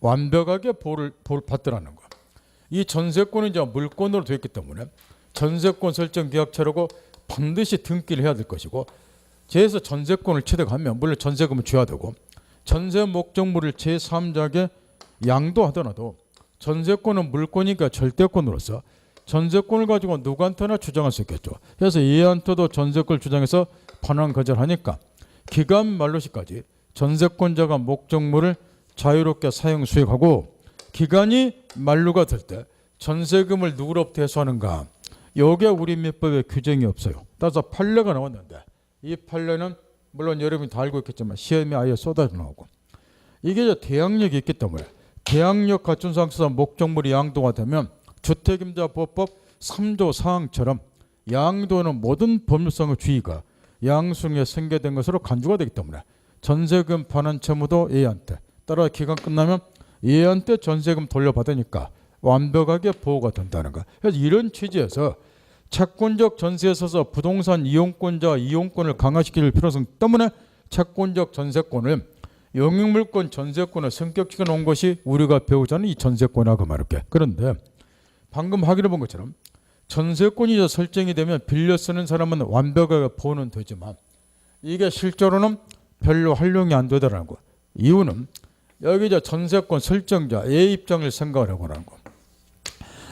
완벽하게 보호를 받더라는 거야. 이 전세권은 물권으로 되어 있기 때문에 전세권 설정 계약처라고 반드시 등기를 해야 될 것이고 제에서 전세권을 취득하면 물론 전세금을 줘야 되고 전세 목적물을 제3자에게 양도하더라도 전세권은 물권이니까 절대권으로서 전세권을 가지고 누구한테나 주장할 수 있겠죠. 그래서 얘한테도 전세권을 주장해서 반환 거절하니까 기간 만료시까지 전세권자가 목적물을 자유롭게 사용 수익하고 기간이 만료가 될 때 전세금을 누구로부터 회수하는가. 여기에 우리 민법에 규정이 없어요. 따라서 판례가 나왔는데 이 판례는 물론 여러분이 다 알고 있겠지만 시험에 아예 쏟아져 나오고 이게 이제 대항력이 있기 때문에 대항력 갖춘 상태에서 목적물이 양도가 되면 주택임대보호법 3조 사항처럼 양도는 모든 법률상의 주의가 양수에 생겨된 것으로 간주가 되기 때문에 전세금 반환 채무도 A한테 따라 기간 끝나면 A한테 전세금 돌려받으니까 완벽하게 보호가 된다는 거. 그래서 이런 취지에서 채권적 전세에 있어서 부동산 이용권자 이용권을 강화시킬 필요성 때문에 채권적 전세권을 영유물권 전세권을 성격지어 놓은 것이 우리가 배우자는 이 전세권하고 말할게. 그런데 방금 확인해 본 것처럼 전세권이 설정이 되면 빌려 쓰는 사람은 완벽하게 보호는 되지만 이게 실제로는 별로 활용이 안 되더라는 거. 이유는 여기 이제 전세권 설정자 A 입장을 생각을 해보라는 거.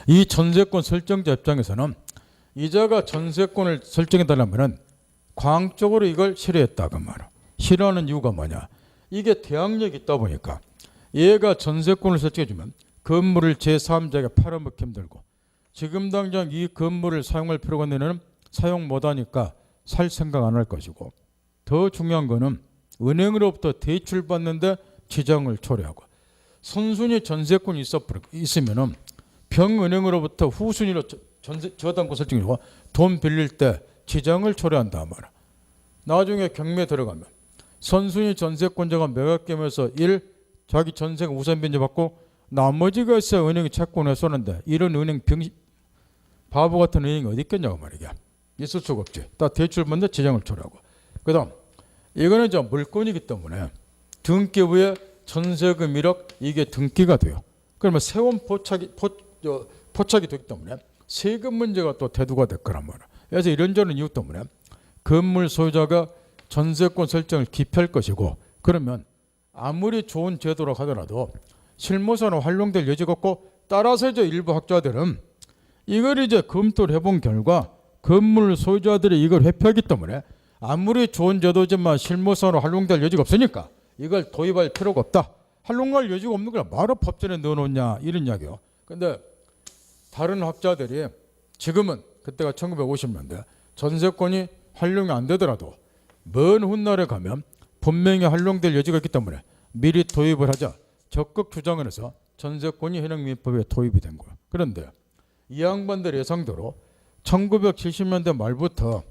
이 전세권 설정자 입장에서는 이자가 전세권을 설정해 달라면은 광적으로 이걸 싫어했다고 말이야. 싫어하는 이유가 뭐냐? 이게 대항력이 있다 보니까 얘가 전세권을 설정해주면 건물을 제3자에게 팔아먹기 힘들고 지금 당장 이 건물을 사용할 필요가 있는 애는 사용 못하니까 살 생각 안 할 것이고 더 중요한 거는 은행으로부터 대출받는데 지장을 초래하고 선순위 전세권이 있으면은 병은행으로부터 후순위로 저당권 설정이고 돈 빌릴 때 지장을 초래한단 말이야. 나중에 경매 들어가면 선순위 전세권자가 매각gem에서 1. 자기 전세가 우선 변제받고 나머지가 있어야 은행이 채권을 쏘는데 이런 은행 바보 같은 은행이 어디 있겠냐고 말이야. 있을 수가 없지. 다 대출받는데 지장을 초래하고. 그 다음 이거는 저 물건이기 때문에 등기부에 전세금 1억 이게 등기가 돼요. 그러면 세원 포착이 되기 때문에 세금 문제가 또 대두가 될 거란 말이야. 그래서 이런저런 이유 때문에 건물 소유자가 전세권 설정을 기피할 것이고 그러면 아무리 좋은 제도로 하더라도 실무상으로 활용될 여지가 없고 따라서 이제 일부 학자들은 이걸 이제 검토를 해본 결과 건물 소유자들이 이걸 회피하기 때문에 아무리 좋은 제도지만 실무상으로 활용될 여지가 없으니까 이걸 도입할 필요가 없다. 활용할 여지가 없는 걸 뭐하러 법전에 넣어놓냐 이런 이야기요. 근데 다른 학자들이 지금은 그때가 1950년대 전세권이 활용이 안 되더라도 먼 훗날에 가면 분명히 활용될 여지가 있기 때문에 미리 도입을 하자 적극 주장을 해서 전세권이 현행민법에 도입이 된 거예요. 그런데 이 양반들 예상대로 1970년대 말부터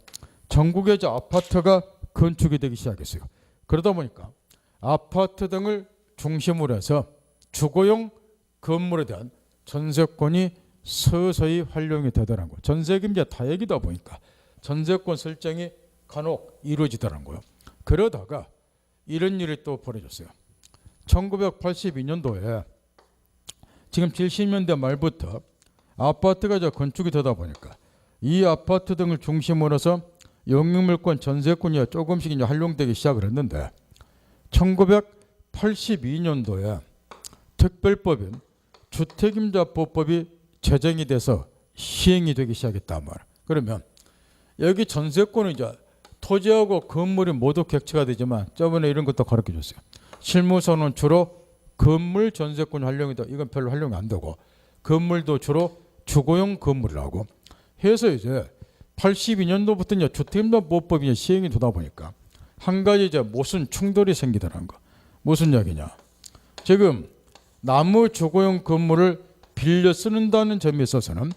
전국에 이제 아파트가 건축이 되기 시작했어요. 그러다 보니까 아파트 등을 중심으로 해서 주거용 건물에 대한 전세권이 서서히 활용이 되더라는 거예요. 전세금 이제 다액이다 보니까 전세권 설정이 간혹 이루어지더라는 거예요. 그러다가 이런 일이 또 벌어졌어요. 1982년도에 지금 70년대 말부터 아파트가 이제 건축이 되다 보니까 이 아파트 등을 중심으로 해서 영유물권 전세권이 조금씩 이제 활용되기 시작을 했는데 1982년도에 특별법인 주택임대보호법이 제정이 돼서 시행이 되기 시작했단 말이야. 그러면 여기 전세권은 이제 토지하고 건물이 모두 객체가 되지만 저번에 이런 것도 가르쳐 줬어요. 실무서는 주로 건물 전세권 활용이 돼. 이건 별로 활용이 안 되고 건물도 주로 주거용 건물이라고 해서 이제 82년도부터 이제 주택임대보호법이 시행이 되다 보니까 한 가지 이제 무슨 충돌이 생기더라는 거. 무슨 이야기냐? 지금 나무 주거용 건물을 빌려 쓰는다는 점에 있어서는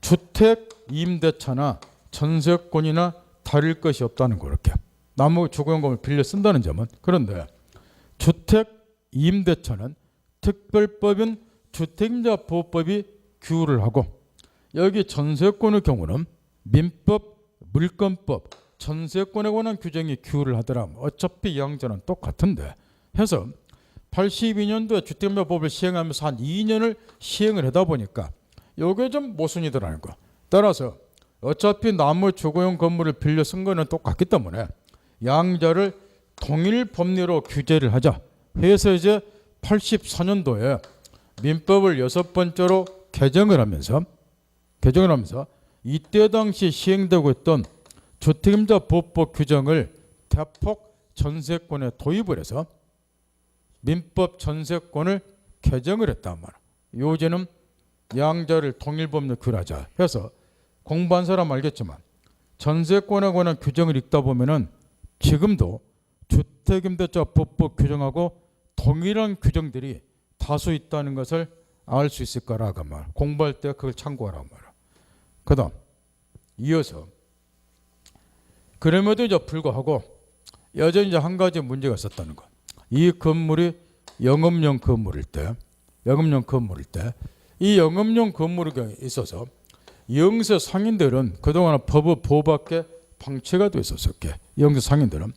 주택 임대차나 전세권이나 다를 것이 없다는 거. 이렇게 나무 주거용 건물을 빌려 쓴다는 점은. 그런데 주택 임대차는 특별법인 주택임대보호법이 규율을 하고 여기 전세권의 경우는 민법, 물권법, 전세권에 관한 규정이 규율을 하더라. 어차피 양자는 똑같은데 해서 82년도에 주택임대보호법을 시행하면서 한 2년을 시행을 하다 보니까 이게 좀 모순이더라는 거. 따라서 어차피 나무 주거용 건물을 빌려 쓴 거는 똑같기 때문에 양자를 동일 법리로 규제를 하자 해서 이제 84년도에 민법을 6번째로 개정을 하면서 이때 당시 시행되고 있던 주택임대 보호법 규정을 대폭 전세권에 도입을 해서 민법 전세권을 개정을 했단 말이야. 요새는 양자를 통일법률 규율하자 해서 공부한 사람 알겠지만 전세권에 관한 규정을 읽다 보면은 지금도 주택임대차 보호법 규정하고 동일한 규정들이 다수 있다는 것을 알 수 있을 거라고 말. 공부할 때 그걸 참고하라고 말이야. 그다음 이어서 그럼에도 이제 불구하고 여전히 이제 한 가지 문제가 있었다는 거. 이 건물이 영업용 건물일 때, 이 영업용 건물이 있어서 영세 상인들은 그동안 법의 보호밖에 방치가 돼 있었었게. 영세 상인들은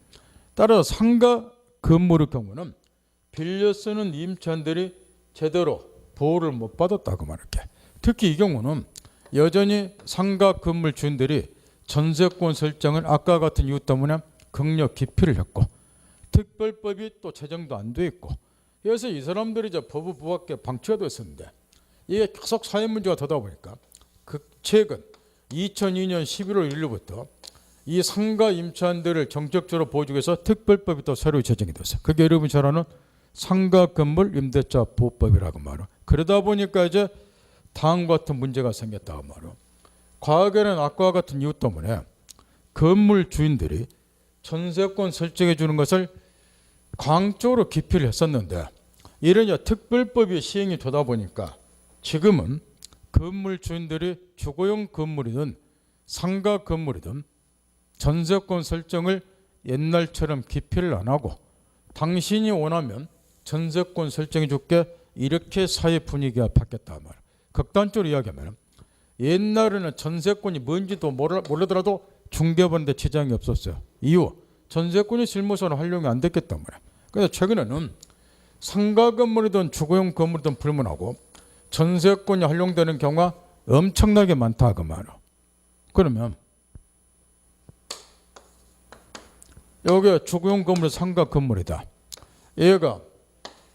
따라서 상가 건물의 경우는 빌려 쓰는 임차인들이 제대로 보호를 못 받았다고 말할게. 특히 이 경우는 여전히 상가 건물 주인들이 전세권 설정을 아까 같은 이유 때문에 경력 기피를 했고 특별법이 또 제정도 안 돼 있고 그래서 이 사람들이 이제 법의 보호밖에 방치가 됐었는데 이게 계속 사회 문제가 되다 보니까 최근 2002년 11월 1일부터 이 상가 임차인들을 정책적으로 보호하기 위해서 특별법이 또 새로 제정이 됐어요. 그게 여러분이 잘 아는 상가 건물 임대차 보호법이라고 말이에요. 그러다 보니까 이제 다음과 같은 문제가 생겼다고 말이에요. 과거에는 아까와 같은 이유 때문에 건물 주인들이 전세권 설정해 주는 것을 광적으로 기피를 했었는데 이런 특별법이 시행이 되다 보니까 지금은 건물 주인들이 주거용 건물이든 상가 건물이든 전세권 설정을 옛날처럼 기피를 안 하고 당신이 원하면 전세권 설정해 줄게 이렇게 사회 분위기가 바뀌었단 말이에요. 극단적으로 이야기하면 옛날에는 전세권이 뭔지도 모르더라도 중개하는데 지장이 없었어요. 이유 전세권이 실무서는 활용이 안 됐기 때문에. 그래서 최근에는 상가 건물이든 주거용 건물이든 불문하고 전세권이 활용되는 경우가 엄청나게 많다 그 말이에요. 그러면 여기 주거용 건물 상가 건물이다. 얘가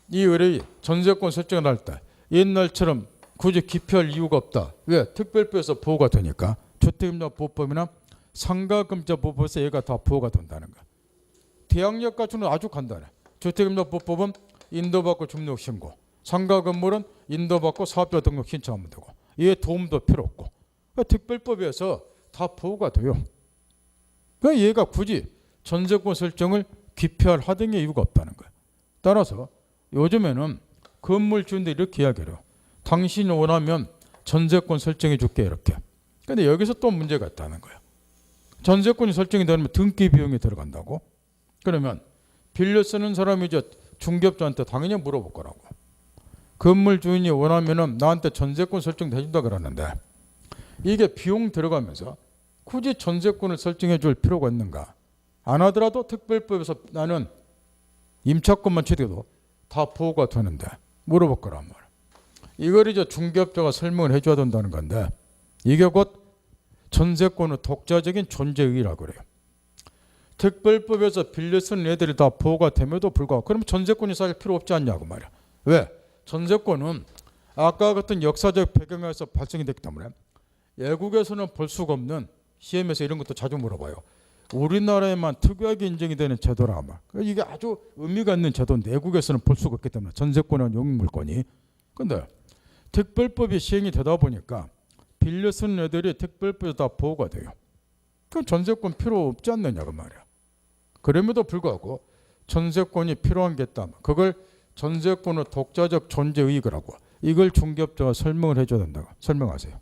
이 의뢰이 전세권 설정을 할 때 옛날처럼 굳이 기피할 이유가 없다. 왜? 특별법에서 보호가 되니까 주택임대 보호법이나 상가금자 보호법에서 얘가 다 보호가 된다는 거야. 대항력 갖추는 아주 간단해. 주택임대 보호법은 인도받고 중복 신고, 상가 건물은 인도받고 사업자 등록 신청하면 되고 얘 도움도 필요 없고 그러니까 특별법에서 다 보호가 돼요. 그러니까 얘가 굳이 전세권 설정을 기피할 하등의 이유가 없다는 거야. 따라서 요즘에는 건물 주인들이 이렇게 이야기해요. 당신이 원하면 전세권 설정해 줄게 이렇게. 근데 여기서 또 문제가 있다는 거야. 전세권이 설정이 되면 등기 비용이 들어간다고? 그러면 빌려 쓰는 사람이 이제 중개업자한테 당연히 물어볼 거라고. 건물 주인이 원하면은 나한테 전세권 설정 해준다 그러는데 이게 비용 들어가면서 굳이 전세권을 설정해 줄 필요가 있는가? 안 하더라도 특별법에서 나는 임차권만 취득해도 다 보호가 되는데 물어볼 거란 말이야. 이걸 이제 중개업자가 설명을 해줘야 된다는 건데 이게 곧 전세권의 독자적인 존재의라고 그래요. 특별법에서 빌려 쓰는 애들이 다 보호가 됨에도 불구하고 그러면 전세권이 사실 필요 없지 않냐고 말이야. 왜? 전세권은 아까 같은 역사적 배경에서 발생이 됐기 때문에 외국에서는 볼 수가 없는 시험에서 이런 것도 자주 물어봐요. 우리나라에만 특유하게 인정이 되는 제도라 말. 이게 아주 의미가 있는 제도인데 외국에서는 볼 수가 없기 때문에 전세권은 용익물권이. 근데 특별법이 시행이 되다 보니까 빌려 쓰는 애들이 특별법에 다 보호가 돼요. 그럼 전세권 필요 없지 않느냐고 말이야. 그럼에도 불구하고 전세권이 필요한 게 있다. 그걸 전세권의 독자적 존재 의익을 하고 이걸 중개업자가 설명을 해줘야 된다고. 설명하세요.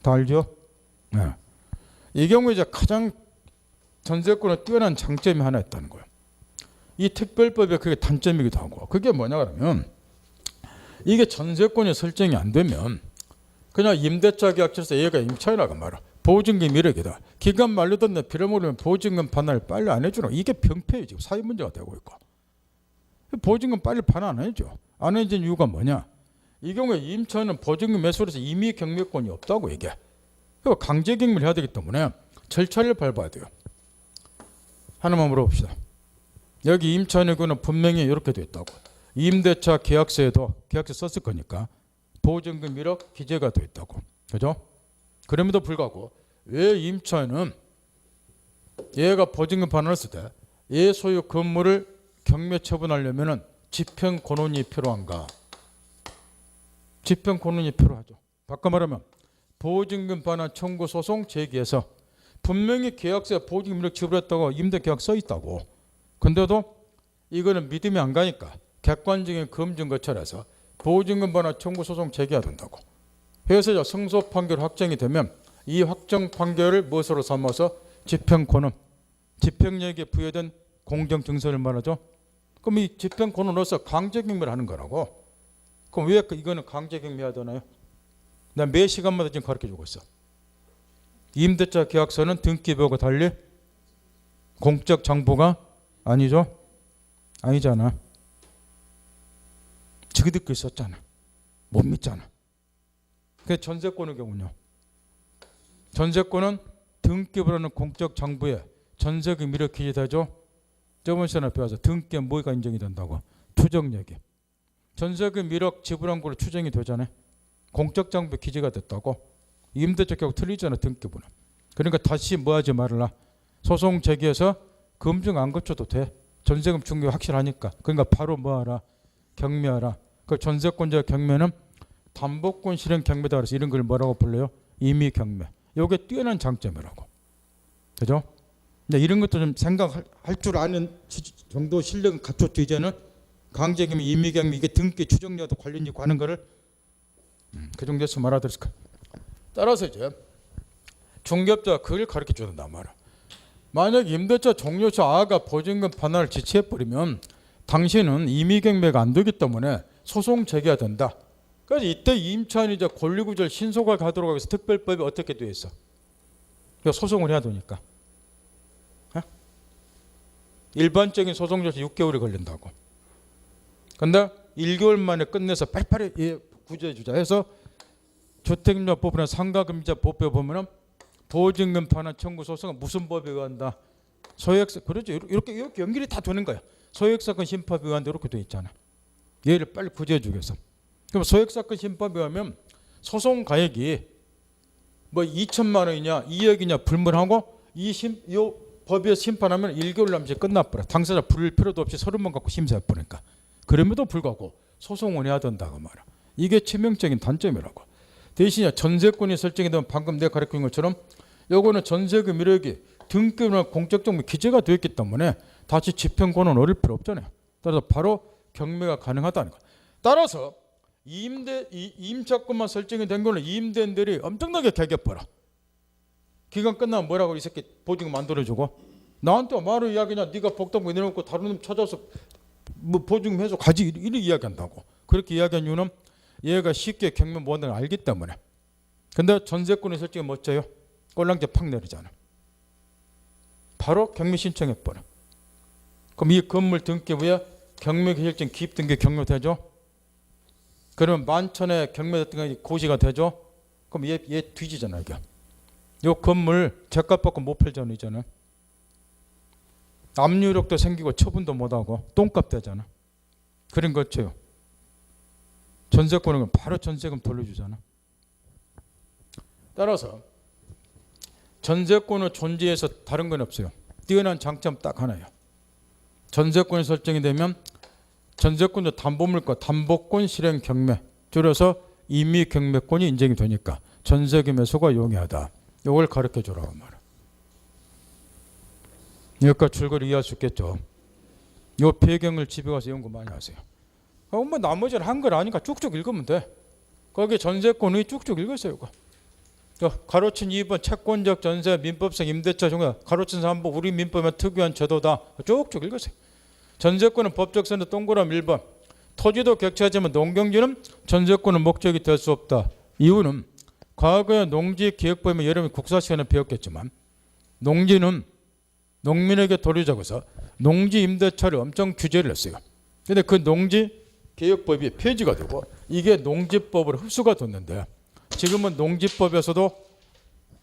다 알죠? 네. 이 경우에 이제 가장 전세권의 뛰어난 장점이 하나 있다는 거예요. 이 특별법의 그게 단점이기도 하고 그게 뭐냐 그러면 이게 전세권이 설정이 안 되면 그냥 임대차 계약서에서 얘가 임차인이라고 말이야. 보증금 1억이다. 기간 만료됐는데 빌어먹으면 보증금 반환을 빨리 안 해주라. 이게 병폐예요. 지금 사회 문제가 되고 있고. 보증금 빨리 반환 안 해줘. 안 해준 이유가 뭐냐. 이 경우에 임차인은 보증금 매수로서 임의 경매권이 없다고 이게. 그러니까 강제 경매를 해야 되기 때문에 절차를 밟아야 돼요. 하나만 물어봅시다. 여기 임차인의 경우는 분명히 이렇게 돼 있다고. 임대차 계약서에도 계약서 썼을 거니까 보증금 1억 기재가 돼 있다고. 그죠? 그럼에도 불구하고 왜 임차인은 얘가 보증금 반환했을 때 얘 소유 건물을 경매 처분하려면은 집행 권한이 필요한가? 집행 권한이 필요하죠. 바꿔 말하면 보증금 반환 청구 소송 제기해서 분명히 계약서에 보증금 1억 지불했다고 임대 계약 써 있다고. 근데도 이거는 믿음이 안 가니까 객관적인 검증 거쳐라서 보증금 반환 청구 소송 제기해야 된다고. 그래서 승소 판결 확정이 되면 이 확정 판결을 무엇으로 삼아서 집행 권한, 집행력에 부여된 공정 증서를 말하죠. 그럼 이 집행 권한으로서 강제 경매를 하는 거라고. 그럼 왜 이거는 강제 경매해야 되나요? 난 매 시간마다 지금 가르쳐주고 있어. 임대차 계약서는 등기부하고 달리 공적 장부가 아니죠? 아니잖아. 지그들끼리 썼잖아. 못 믿잖아. 그 전세권의 경우는요. 전세권은 등기부라는 공적 장부에 전세금 1억 기재되죠. 저번 시간에 배워서 등기에 뭐가 인정이 된다고? 추정력이. 전세금 1억 지불한 걸로 추정이 되잖아요. 공적 장부에 기재가 됐다고. 임대차 계약 틀리잖아, 등기부는. 그러니까 다시 뭐 하지 말라. 소송 제기해서 검증 안 거쳐도 돼. 전세금 중개 확실하니까. 그러니까 바로 뭐 하라. 경매하라. 그 전세권자 경매는 담보권 실행 경매다 그래서 이런 걸 뭐라고 불러요? 임의 경매. 이게 뛰어난 장점이라고. 그죠? 근데 이런 것도 좀 생각할 줄 아는 정도 실력은 갖췄죠. 이제는 강제경매, 임의경매 이게 등기 추정료도 관련 있고 하는 거를 그 정도에서 말하더랬을 거예요. 따라서 이제 중개업자가 그걸 가르쳐 줘야 된단 말이야. 만약 임대차 종료시 아가 보증금 반환을 지체해버리면 당신은 임의경매가 안 되기 때문에 소송 제기해야 된다. 그래서 이때 임차인이 이제 권리구절 신속하게 가도록 하기 위해서 특별법이 어떻게 되어 있어? 소송을 해야 되니까. 일반적인 소송 절차 6개월이 걸린다고. 근데 1개월 만에 끝내서 빨리빨리 구제해 주자 해서 주택임대법이나 상가금지법에 보면은 보증금 반환 청구 소송은 무슨 법에 의한다? 소액사 그렇죠. 이렇게 연결이 다 되는 거야. 소액사건 심법에 의한다 이렇게 돼 있잖아. 얘를 빨리 구제해 주겠어. 그럼 소액사건 심법에 의하면 소송 가액이 뭐 2천만 원이냐 2억이냐 불문하고 이 법에서 심판하면 1개월 남짓 끝나버려. 당사자 부를 필요도 없이 서류만 갖고 심사해버리니까. 그럼에도 불구하고 소송을 해야 된다고 말이야. 이게 치명적인 단점이라고. 대신에 전세권이 설정이 되면 방금 내가 가르친 것처럼 요거는 전세금 1억이 등기부나 공적정보 기재가 되어 있기 때문에 다시 집행권은 어릴 필요 없잖아요. 따라서 바로 경매가 가능하다는 거야. 따라서 임차권만 설정이 된 거는 임대인들이 엄청나게 개겨버려. 기간 끝나면 뭐라고 이 새끼 보증금 만들어주고 나한테 말로 이야기냐 네가 복당부 내놓고 다른 놈 찾아서 뭐 보증금 해서 가지 이렇게 이야기한다고. 그렇게 이야기한 이유는 얘가 쉽게 경매 못한다는 걸 알기 때문에. 근데 전세권의 설정이 멋져요. 꼴랑제 팍 내리잖아. 바로 경매 신청해버려. 그럼 이 건물 등기부에 경매 결정 기입 등기 경로되죠. 그러면 만천에 경매됐던 게 고시가 되죠. 그럼 얘 뒤지잖아 이게. 요 건물 제값 받고 못 팔잖아 이제는. 압류력도 생기고 처분도 못하고 똥값 되잖아. 그런 거죠. 전세권은 바로 전세금 돌려주잖아. 따라서 전세권의 존재에서 다른 건 없어요. 뛰어난 장점 딱 하나예요. 전세권이 설정이 되면 전세권의 담보물과 담보권 실행 경매 줄여서 임의 경매권이 인정이 되니까 전세경매소가 용이하다. 이걸 가르쳐 주라고 말이야. 여기까지 줄거리 이해할 수 있겠죠. 이 배경을 집에 가서 연구 많이 하세요. 뭐 나머지는 한글 아니까 쭉쭉 읽으면 돼. 거기 전세권의 쭉쭉 읽으세요. 가로친 2번 채권적 전세 민법상 임대차 종료 가로친 3번 우리 민법의 특유한 제도다. 쭉쭉 읽으세요. 전세권은 법적선도 동그라미 1번 토지도 객체하지만 농경지는 전세권은 목적이 될 수 없다. 이유는 과거에 농지기획법에 여러분이 국사 시간에 배웠겠지만 농지는 농민에게 돌려주고 해서 농지 임대차를 엄청 규제를 했어요. 그런데 그 농지개혁법이 폐지가 되고 이게 농지법으로 흡수가 됐는데 지금은 농지법에서도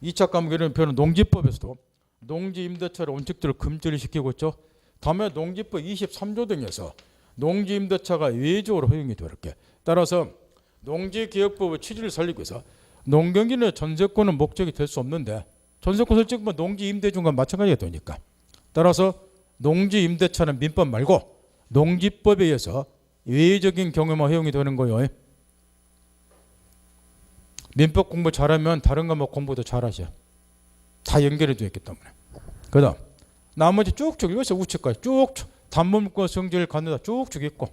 2차 과목에는 배우는 농지법에서도 농지 임대차의 원칙들을 금지를 시키고 있죠. 다음에 농지법 23조 등에서 농지임대차가 외적으로 허용이 되게. 따라서 농지개혁법의 취지를 살리기 위해서 농경지는 전세권은 목적이 될 수 없는데 전세권 설정은 농지임대중과 마찬가지가 되니까. 따라서 농지임대차는 민법 말고 농지법에 의해서 외적인 경우만 허용이 되는 거예요. 민법 공부 잘하면 다른 과목 공부도 잘하셔. 다 연결이 되어 있기 때문에. 그 다음 나머지 쭉쭉 여기서 우측까지 쭉 담보물권 성질 관계다 쭉쭉 있고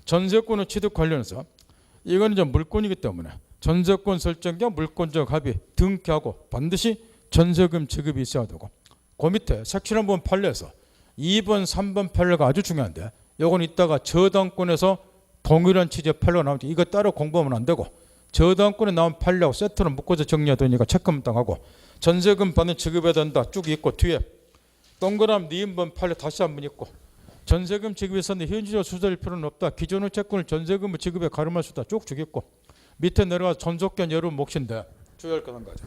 전세권의 취득 관련해서 이건 이제 물권이기 때문에 전세권 설정과 물권적 합의 등기하고 반드시 전세금 지급이 있어야 되고 그 밑에 섹션 1번 판례에서 2번 3번 판례가 아주 중요한데 이건 이따가 저당권에서 동일한 취지의 판례가 나오지 이거 따로 공부하면 안 되고 저당권에 나온 판례하고 세트로 묶어서 정리해야 되니까 체크만 딱 하고 전세금 받는 지급해야 된다 쭉 있고 뒤에 동그란 니은번 판례 다시 한번 있고 전세금 지급에서는 현실적으로 수수할 필요는 없다. 기존의 채권을 전세금을 지급에 가름할 수 있다. 쭉쭉 있고 밑에 내려가서 전속견 여러분 몫인데 주의할 것 한 가지.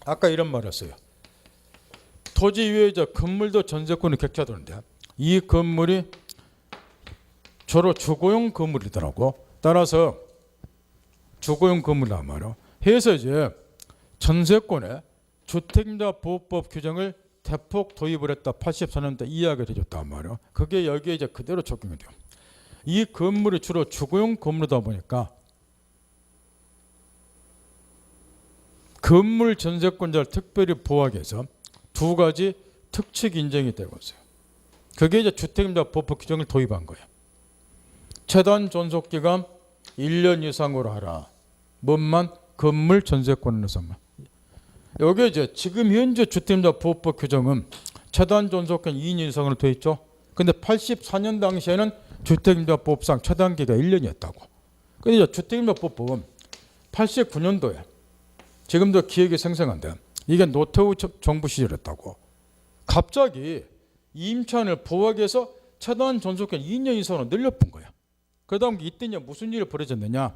아까 이런 말 했어요. 토지 위에 건물도 전세권이 객차되는데 이 건물이 주로 주거용 건물이더라고. 따라서 주거용 건물이란 말이야. 해서 이제 전세권에 주택임대 보호법 규정을 대폭 도입을 했다. 84년대 이야기를 해줬단 말이야. 그게 여기에 이제 그대로 적용이 돼요. 이 건물이 주로 주거용 건물이다 보니까 건물 전세권자를 특별히 보호하기 위해서 두 가지 특칙 인정이 되고 있어요. 그게 이제 주택임대 보호법 규정을 도입한 거예요. 최단 존속기간 1년 이상으로 하라. 뭔만 건물 전세권에서만. 여기 이제 지금 현재 주택임대 보호법 규정은 최단 존속기간 2년 이상으로 되어 있죠. 근데 84년 당시에는 주택임대 보호법상 최단기가 1년이었다고. 근데 이제 주택임대 보호법은 89년도에 지금도 기억이 생생한데 이게 노태우 정부 시절이었다고. 갑자기 임차인을 보호하기 위해서 최단 존속기간 2년 이상으로 늘려본 거야. 그 다음 이때 이제 무슨 일이 벌어졌느냐.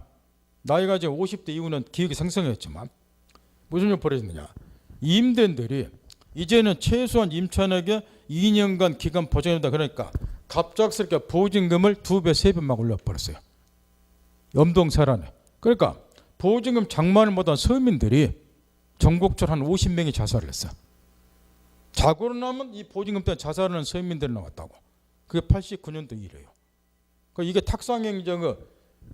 나이가 지금 50대 이후는 기억이 생생했지만 무슨 일이 벌어졌느냐. 임대인들이 이제는 최소한 임차인에게 2년간 기간 보장해준다. 그러니까 갑작스럽게 보증금을 2배, 3배 막 올려버렸어요. 염동사라네. 그러니까 보증금 장만을 못한 서민들이 전국적으로 한 50명이 자살을 했어. 자고로 나면 이 보증금 때문에 자살하는 서민들이 나왔다고. 그게 89년도 일이에요. 그러니까 이게 탁상행정의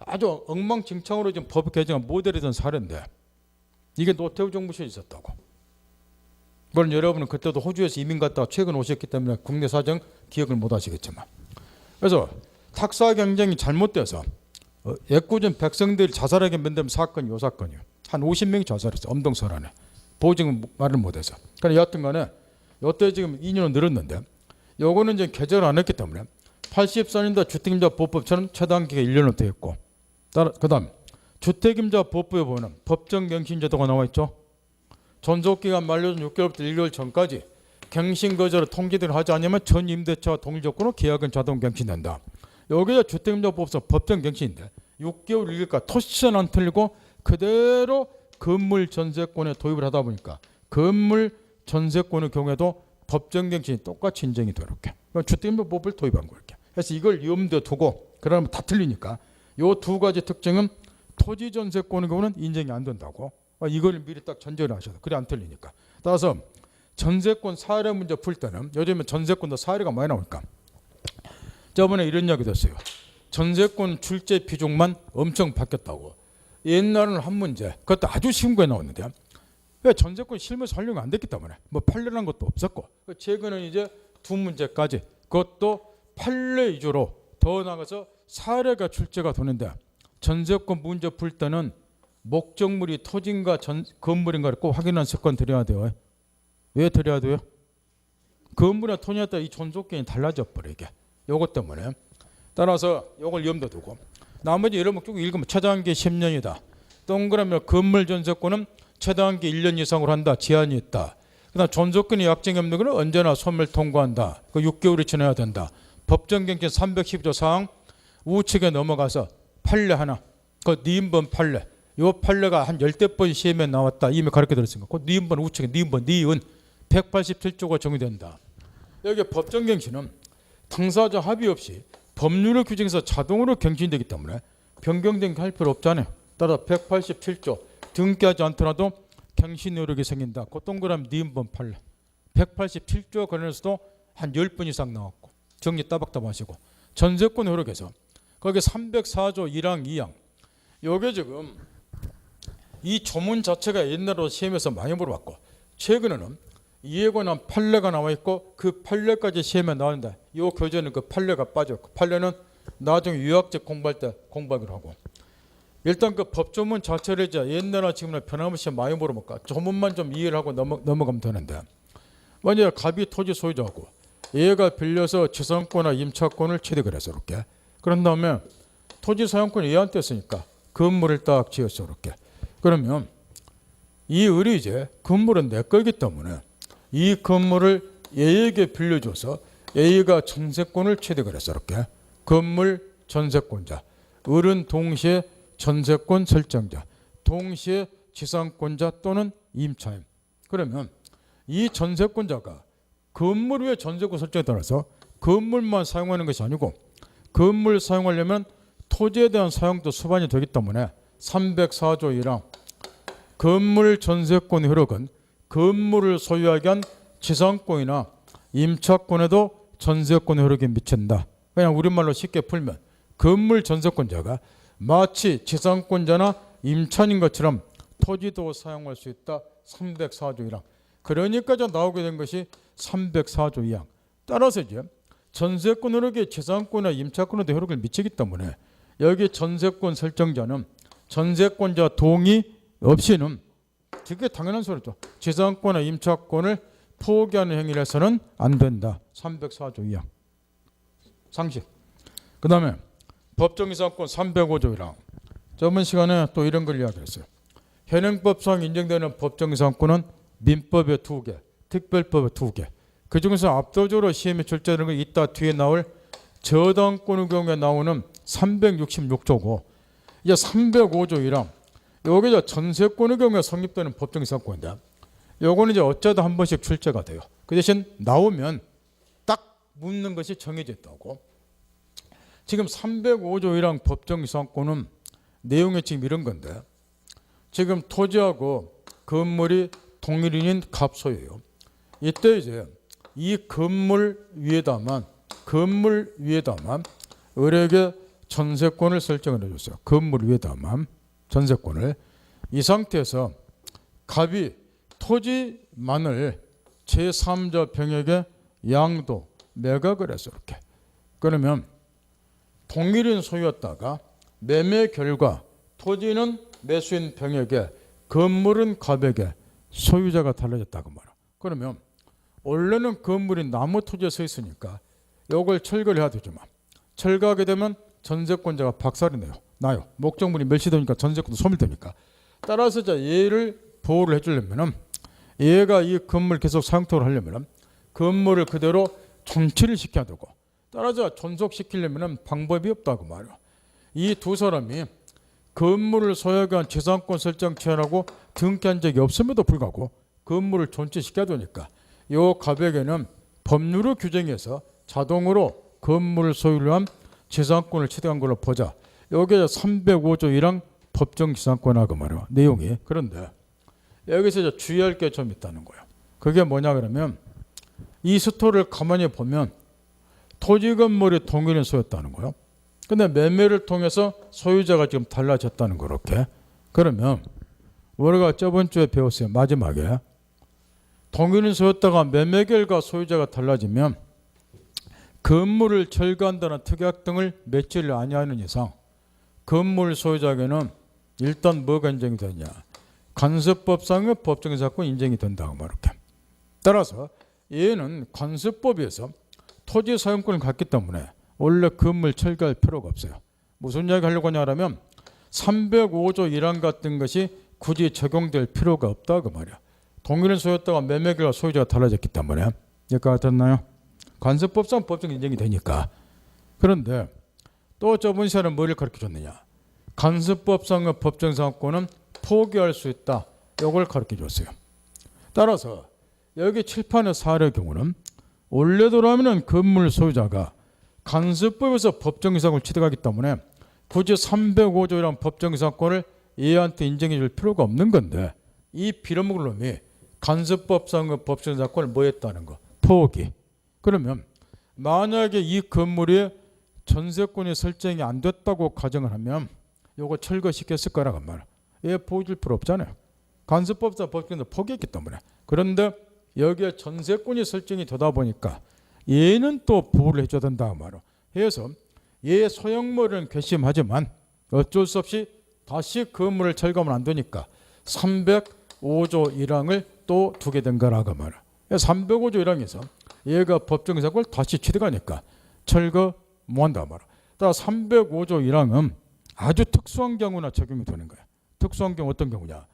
아주 엉망진창으로 지금 법 개정한 모델이 된 사례인데 이게 노태우 정부 시절에 있었다고. 물론 여러분은 그때도 호주에서 이민 갔다가 최근 오셨기 때문에 국내 사정 기억을 못 하시겠지만 그래서 탁사 경쟁이 잘못돼서 애꿎은 백성들이 자살하게 만든 사건이 요 사건이에요. 한 50명이 자살했어요. 엄동설안에. 보증금 말을 못해서. 그러니까 여하튼 간에 요때 지금 2년은 늘었는데 요거는 이제 개정을 안 했기 때문에 84년도 주택임대 보호법처럼 최단기가 1년으로 되어 있고 그 다음 주택임대 보호법에 보면 법정갱신제도가 나와 있죠. 존속기간 만료된 6개월부터 1개월 전까지 갱신거절을 통지를 하지 않으면 전 임대차와 동일 조건으로 계약은 자동 갱신된다. 여기가 주택임대 보호법 법정갱신인데 6개월 1일까 토시는 안 틀리고 그대로 건물 전세권에 도입을 하다 보니까 건물 전세권의 경우에도 법정갱신이 똑같이 인정이 되렇게 주택임대 보호법을 도입한 거예요. 그래서 이걸 염두에 두고 그러면 다 틀리니까 요 두 가지 특징은 토지 전세권의 경우는 인정이 안 된다고. 이걸 미리 딱 전제를 하셔도 그래 안 틀리니까. 따라서 전세권 사례 문제 풀 때는 요즘에 전세권도 사례가 많이 나오니까 저번에 이런 이야기 됐어요. 전세권 출제 비중만 엄청 바뀌었다고. 옛날에는 한 문제 그것도 아주 쉬운 거에 나왔는데 왜 전세권 실무에서 활용이 안 됐기 때문에 뭐 판례라는 것도 없었고 최근에는 이제 두 문제까지 그것도 판례 위주로 더 나가서 사례가 출제가 되는데 전세권 문제 풀 때는 목적물이 토지인가 건물인가를 꼭 확인하는 습관 들여야 돼요. 왜 들여야 돼요? 건물이나 토지에 따라 이 존속기간이 달라져 버려 이게. 요것 때문에. 따라서 요걸 염두에 두고 나머지 여러분 쭉 읽으면 최단기 10년이다. 동그라미 건물 전세권은 최단기 1년 이상으로 한다. 제한이 있다. 그다음 존속권이 약정이 없는 것은 언제나 소멸 통과한다. 그 6개월이 지나야 된다. 법정갱신 312조 사항 우측에 넘어가서 판례 하나. 그 니은번 판례. 요 판례가 한 10대 시험에 나왔다. 이미 가르쳐 드렸으니까. 그 니은번 우측에 니은번 니은 187조가 정의된다. 여기 법정갱신은 당사자 합의 없이 법률의 규정에서 자동으로 갱신되기 때문에 변경된 게 할 필요 없잖아요. 따라 187조 등기하지 않더라도 갱신 효력이 생긴다. 그 동그라미 니은번 팔래. 187조 관련해서도 한 10분 이상 나왔고 정리 따박따박 하시고 전세권 효력에서 거기 304조 1항 2항 요게 지금 이 조문 자체가 옛날로 시험에서 많이 물어봤고 최근에는 이에 관한 판례가 나와 있고 그 판례까지 시험에 나오는데 이 교재는 그 판례가 빠졌고 판례는 나중에 유학책 공부할 때 공부하기로 하고 일단 그 법조문 자체를 이제 옛날나 지금이나 변함없이 많이 물어볼까 조문만 좀 이해를 하고 넘어가면 되는데 만약에 갑이 토지 소유자고 얘가 빌려서 지상권이나 임차권을 취득을 해서 이렇게 그런 다음에 토지 사용권이 얘한테 있으니까 건물을 딱 지었어 이렇게 그러면 이 을이 이제 건물은 내 거기 때문에 이 건물을 A에게 빌려줘서 A가 전세권을 취득을 했어 이렇게 건물 전세권자 을은 동시에 전세권 설정자 동시에 지상권자 또는 임차인 그러면 이 전세권자가 건물 위에 전세권 설정에 따라서 건물만 사용하는 것이 아니고 건물 사용하려면 토지에 대한 사용도 수반이 되기 때문에 304조 1항 건물 전세권 효력은 건물을 소유하게 한 지상권이나 임차권에도 전세권 효력이 미친다. 그냥 우리말로 쉽게 풀면 건물 전세권자가 마치 지상권자나 임차인인 것처럼 토지도 사용할 수 있다. 304조 1항 그러니까 나오게 된 것이 304조 2항 따라서 이제 전세권 효력이 지상권이나 임차권에도 효력을 미치기 때문에 여기 전세권 설정자는 전세권자 동의 없이는 되게 당연한 소리죠. 지상권이나 임차권을 포기하는 행위를 해서는 안 된다. 304조 2항 상식. 그 다음에 법정이상권 305조 1항 저번 시간에 또 이런 걸 이야기했어요. 현행법상 인정되는 법정이상권은 민법에 2개, 특별법에 2개. 그 중에서 압도적으로 시험에 출제되는 게 이따 뒤에 나올 저당권의 경우에 나오는 366조고 이제 305조 1항 여기 전세권의 경우에 성립되는 법정이상권인데 요거는 이제 어쩌다 한 번씩 출제가 돼요. 그 대신 나오면 딱 묻는 것이 정해져 있다고. 지금 305조 1항 법정이상권은 내용이 지금 이런 건데 지금 토지하고 건물이 동일인인 갑소유예요. 이때 이제 이 건물 위에다만 을에게 전세권을 설정을 해줬어요. 건물 위에다만 전세권을 이 상태에서 갑이 토지만을 제3자 병에게 양도 매각을 해서 이렇게 그러면 동일인 소유였다가 매매 결과 토지는 매수인 병에게 건물은 갑에게 소유자가 달라졌다고 말이야. 그러면 원래는 건물이 나무 토지에 서 있으니까 이걸 철거를 해야 되지만 철거하게 되면 전세권자가 박살이 나요. 목적물이 멸시되니까 전세권도 소멸되니까 따라서 얘를 보호를 해주려면 얘가 이 건물 계속 사용토를 하려면 건물을 그대로 존치를 시켜야 되고 따라서 존속시키려면 방법이 없다고 말이야. 이 두 사람이 건물을 소유하기 위한 지상권 설정 취하라고 등기한 적이 없음에도 불구하고 건물을 존치시켜야 되니까 이 갑에게는 법률의 규정에서 자동으로 건물을 소유를 한 지상권을 취득한 걸로 보자. 여기에 305조 1항 법정지상권하고 말이야. 내용이. 그런데 여기서 이제 주의할 게 좀 있다는 거예요. 그게 뭐냐 그러면 이 스토리를 가만히 보면 토지 건물이 동일인 소유였다는 거예요. 근데 매매를 통해서 소유자가 지금 달라졌다는 거 이렇게. 그러면 우리가 저번 주에 배웠어요. 마지막에 동일인 소유였다가 매매 결과 소유자가 달라지면 건물을 철거한다는 특약 등을 맺지를 아니하는 이상 건물 소유자에게는 일단 뭐가 인정이 되냐 관습법상의 법정이상권 인정이 된다고 말할게. 따라서 얘는 관습법에서 토지 사용권을 갖기 때문에 원래 건물 철거할 필요가 없어요. 무슨 이야기 하려고 하냐면 305조 1항 같은 것이 굳이 적용될 필요가 없다 그 말이야. 동일인 소유였다가 매매 결과 소유자가 달라졌기 때문에 여기까지 됐나요? 관습법상 법정 인정이 되니까. 그런데 또 저번 시간에 뭐를 가르쳐줬느냐 관습법상의 법정이상권은 포기할 수 있다. 이걸 가르쳐줬어요. 따라서 여기 칠판의 사례의 경우는 원래대로라면 건물 소유자가 간수법에서 법정이사건을 취득하기 때문에 굳이 305조라는 법정이사건을 얘한테 인정해 줄 필요가 없는 건데 이 빌어먹을 놈이 간수법상 법정이사건을 뭐 했다는 거? 포기. 그러면 만약에 이 건물이 전세권이 설정이 안 됐다고 가정을 하면 요거 철거시켰을 거라고 말이야. 얘 보여줄 필요 없잖아요. 간수법상 법정에서 포기했기 때문에. 그런데 여기에 전세권이 설정이 되다 보니까 얘는 또 보호를 해줘야 된다 말이야. 해서 얘 소형물은 괘씸하지만 어쩔 수 없이 다시 건물을 철거하면 안 되니까 305조 1항을 또 두게 된 거라고 말이야. 305조 1항에서 얘가 법정이사건을 다시 취득하니까 철거 못한다 말이야. 따라서 305조 1항은 아주 특수한 경우나 적용이 되는 거야. 특수한 경우 어떤 경우냐?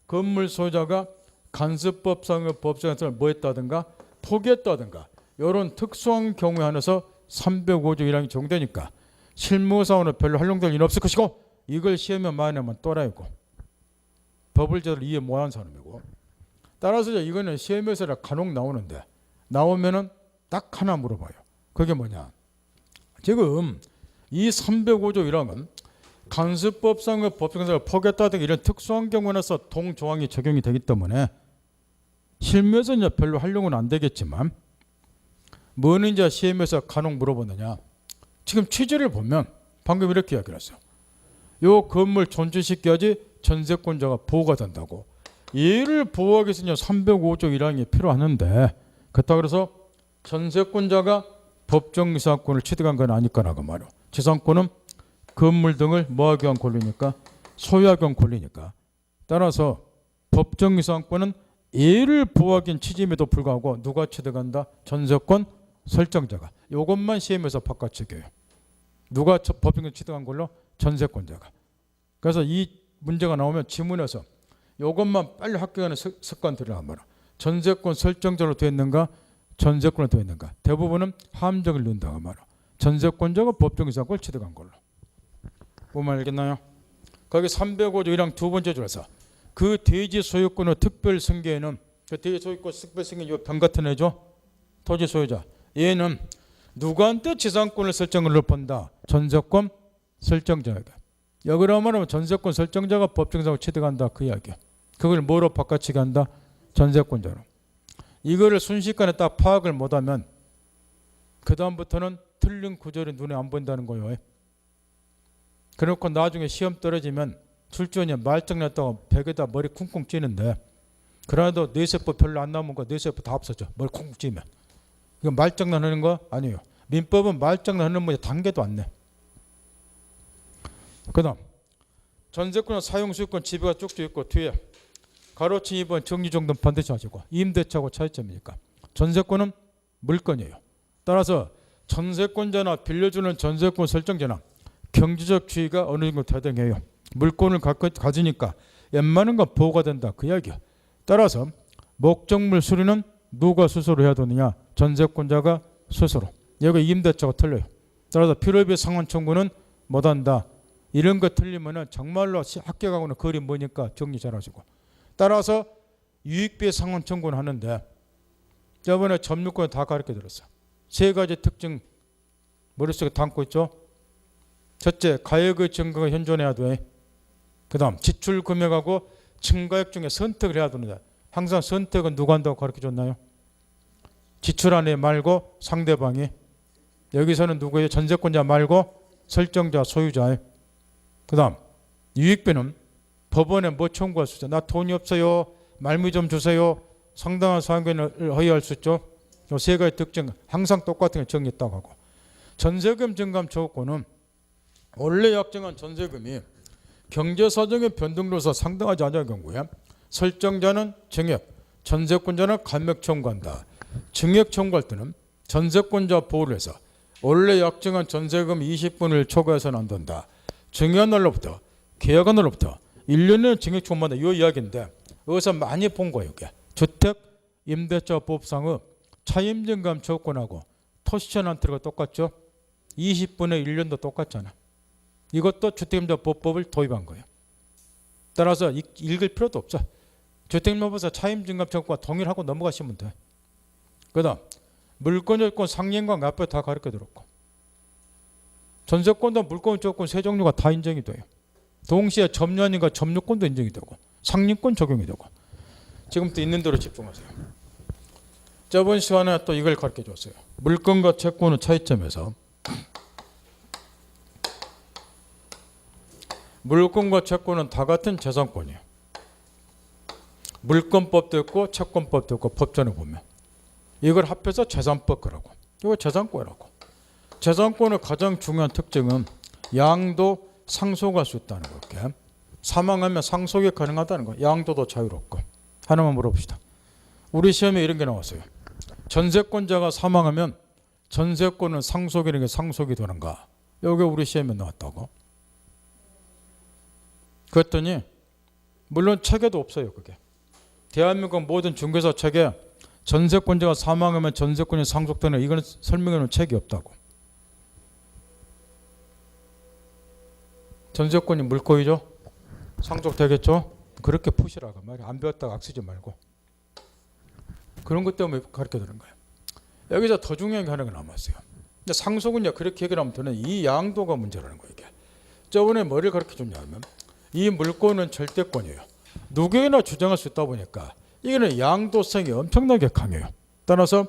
건물 소유자가 간수법상의 법정에서 뭐 했다든가 포기했다든가 이런 특수한 경우에 한해서 305조 1항이 적용되니까 실무상으로 별로 활용될 일 없을 것이고 이걸 시험에 많이 내면 또라이고 법을 제대로 이해 못하는 사람이고 따라서 이거는 시험에서 간혹 나오는데 나오면은 딱 하나 물어봐요. 그게 뭐냐? 지금 이 305조 1항은 간수법상의 법정에서 포기했다든가 이런 특수한 경우에서 동조항이 적용이 되기 때문에 실무에서는 별로 활용은 안 되겠지만 뭐는 이제 시험에서 간혹 물어보느냐. 지금 취지를 보면 방금 이렇게 이야기를 했어요. 요 건물 존재시켜야지 전세권자가 보호가 된다고. 얘를 보호하기 위해서 305조 1항이 필요하는데 그렇다고 해서 전세권자가 법정이사권을 취득한 건 아닐 거라고 말이야. 재산권은 건물 등을 뭐하기 위한 권리니까 소유하기 위한 권리니까 따라서 법정이사권은 얘를 보호하기 위한 취지임에도 불구하고 누가 취득한다? 전세권 설정자가. 이것만 시험에서 바꿔치겨요. 누가 법정권 취득한 걸로? 전세권자가. 그래서 이 문제가 나오면 지문에서 이것만 빨리 합격하는 습관 들으란 말이야. 전세권 설정자로 되어 있는가? 전세권으로 되어 있는가? 대부분은 함정을 넣는다고 말이야. 전세권자가 법정이사권을 취득한 걸로. 보면 알겠나요? 거기 305조 1항 두 번째 줄에서 그 대지 소유권의 특별 승계에는 그 대지 소유권 특별 승계 이병 같은 애죠. 토지 소유자. 얘는 누구한테 재산권을 설정을 본다? 전세권 설정자에게. 여기로 말하면 전세권 설정자가 법정이사권을 취득한다 그 이야기야. 그걸 뭐로 바꿔치기 한다? 전세권자로. 이거를 순식간에 딱 파악을 못하면 그 다음부터는 틀린 구절이 눈에 안 보인다는 거예요. 그렇고 나중에 시험 떨어지면 출전이 말장났다고 벽에다 머리 쿵쿵 찌는데 그래도 뇌세포 별로 안 남은 거 뇌세포 다 없어져. 머리 쿵쿵 찌면. 이거 말장난하는 거 아니에요. 민법은 말장난하는 문제 단계도 안 내. 그 다음 전세권은 사용수요권 지배가 쭉쭉 있고 뒤에 가로치 2번 정리정돈 반드시 하시고 임대차하고 차이점이니까 전세권은 물건이에요. 따라서 전세권자나 빌려주는 전세권 설정자나 경제적 주의가 어느 정도 대등해요. 물건을 가지니까 웬만한 건 보호가 된다 그 이야기야. 따라서 목적물 수리는 누가 스스로 해야 되느냐? 전세권자가 스스로. 여기 임대차가 틀려요. 따라서 필요비의 상환 청구는 못한다. 이런 거 틀리면 정말로 합격하고는 거리 뭐니까 정리 잘하시고. 따라서 유익비의 상환 청구는 하는데 저번에 점유권에 다 가르쳐드렸어. 세 가지 특징 머릿속에 담고 있죠. 첫째, 가액의 증거가 현존해야 돼. 그 다음 지출 금액하고 증가액 중에 선택을 해야 되는데 항상 선택은 누가 한다고 가르쳐줬나요? 지출한 애 말고 상대방이. 여기서는 누구예요? 전세권자 말고 설정자 소유자. 그 다음 유익비는 법원에 뭐 청구할 수 있죠? 나 돈이 없어요. 말미 좀 주세요. 상당한 사항권을 허용할 수 있죠. 이 세 가지 특징 항상 똑같은 게 정리했다고 하고. 전세금 증감 조건은 원래 약정한 전세금이 경제사정의 변동으로서 상당하지 않은 경우에 설정자는 증액, 전세권자는 감액 청구한다. 증액 청구할 때는 전세권자 보호를 해서 원래 약정한 전세금 20분을 초과해서는 안 된다. 증여한 날로부터 계약한 날로부터 1년의 증액 청구한다. 이 이야기인데 여기서 많이 본 거예요. 이게. 주택 임대차 법상의 차임증감 조건하고 토시천한테가 똑같죠. 20분의 1년도 똑같잖아. 이것도 주택임대법을 도입한 거예요. 따라서 읽을 필요도 없어. 주택임대법에서 차임증감 조건과 동일하고 넘어가시면 돼. 그 다음 물권요건 상限관계 앞에 다 가르쳐드렸고 전세권도 물권, 주거권 세 종류가 다 인정이 돼요. 동시에 점유인과 점유권도 인정이 되고 상린권 적용이 되고. 지금부터 있는 대로 집중하세요. 저번 시간에 또 이걸 가르쳐 줬어요. 물권과 채권의 차이점에서 물권과 채권은 다 같은 재산권이에요. 물권법도 있고 채권법도 있고 법전에 보면 이걸 합해서 재산법 그러고 이거 재산권이라고. 재산권의 가장 중요한 특징은 양도 상속할 수 있다는 거게. 사망하면 상속이 가능하다는 거. 양도도 자유롭고. 하나만 물어봅시다. 우리 시험에 이런 게 나왔어요. 전세권자가 사망하면 전세권은 상속이라는 게 상속이 되는가? 여기 우리 시험에 나왔다고. 그랬더니 물론 책에도 없어요. 그게. 대한민국 모든 중개사 책에 전세권자가 사망하면 전세권이 상속되는 이거는 설명해놓은 책이 없다고. 전세권이 물권이죠. 상속되겠죠. 그렇게 푸시라고 말이야. 안 배웠다가 악쓰지 말고. 그런 것 때문에 가르쳐 드는 거예요. 여기서 더 중요한 게 하나가 남았어요. 근데 상속은요 그렇게 얘기를 하면 되는 이 양도가 문제라는 거예요. 이게. 저번에 뭐를 가르쳐 줬냐면 이 물권은 절대권이에요. 누구에나 주장할 수 있다 보니까 이거는 양도성이 엄청나게 강해요. 따라서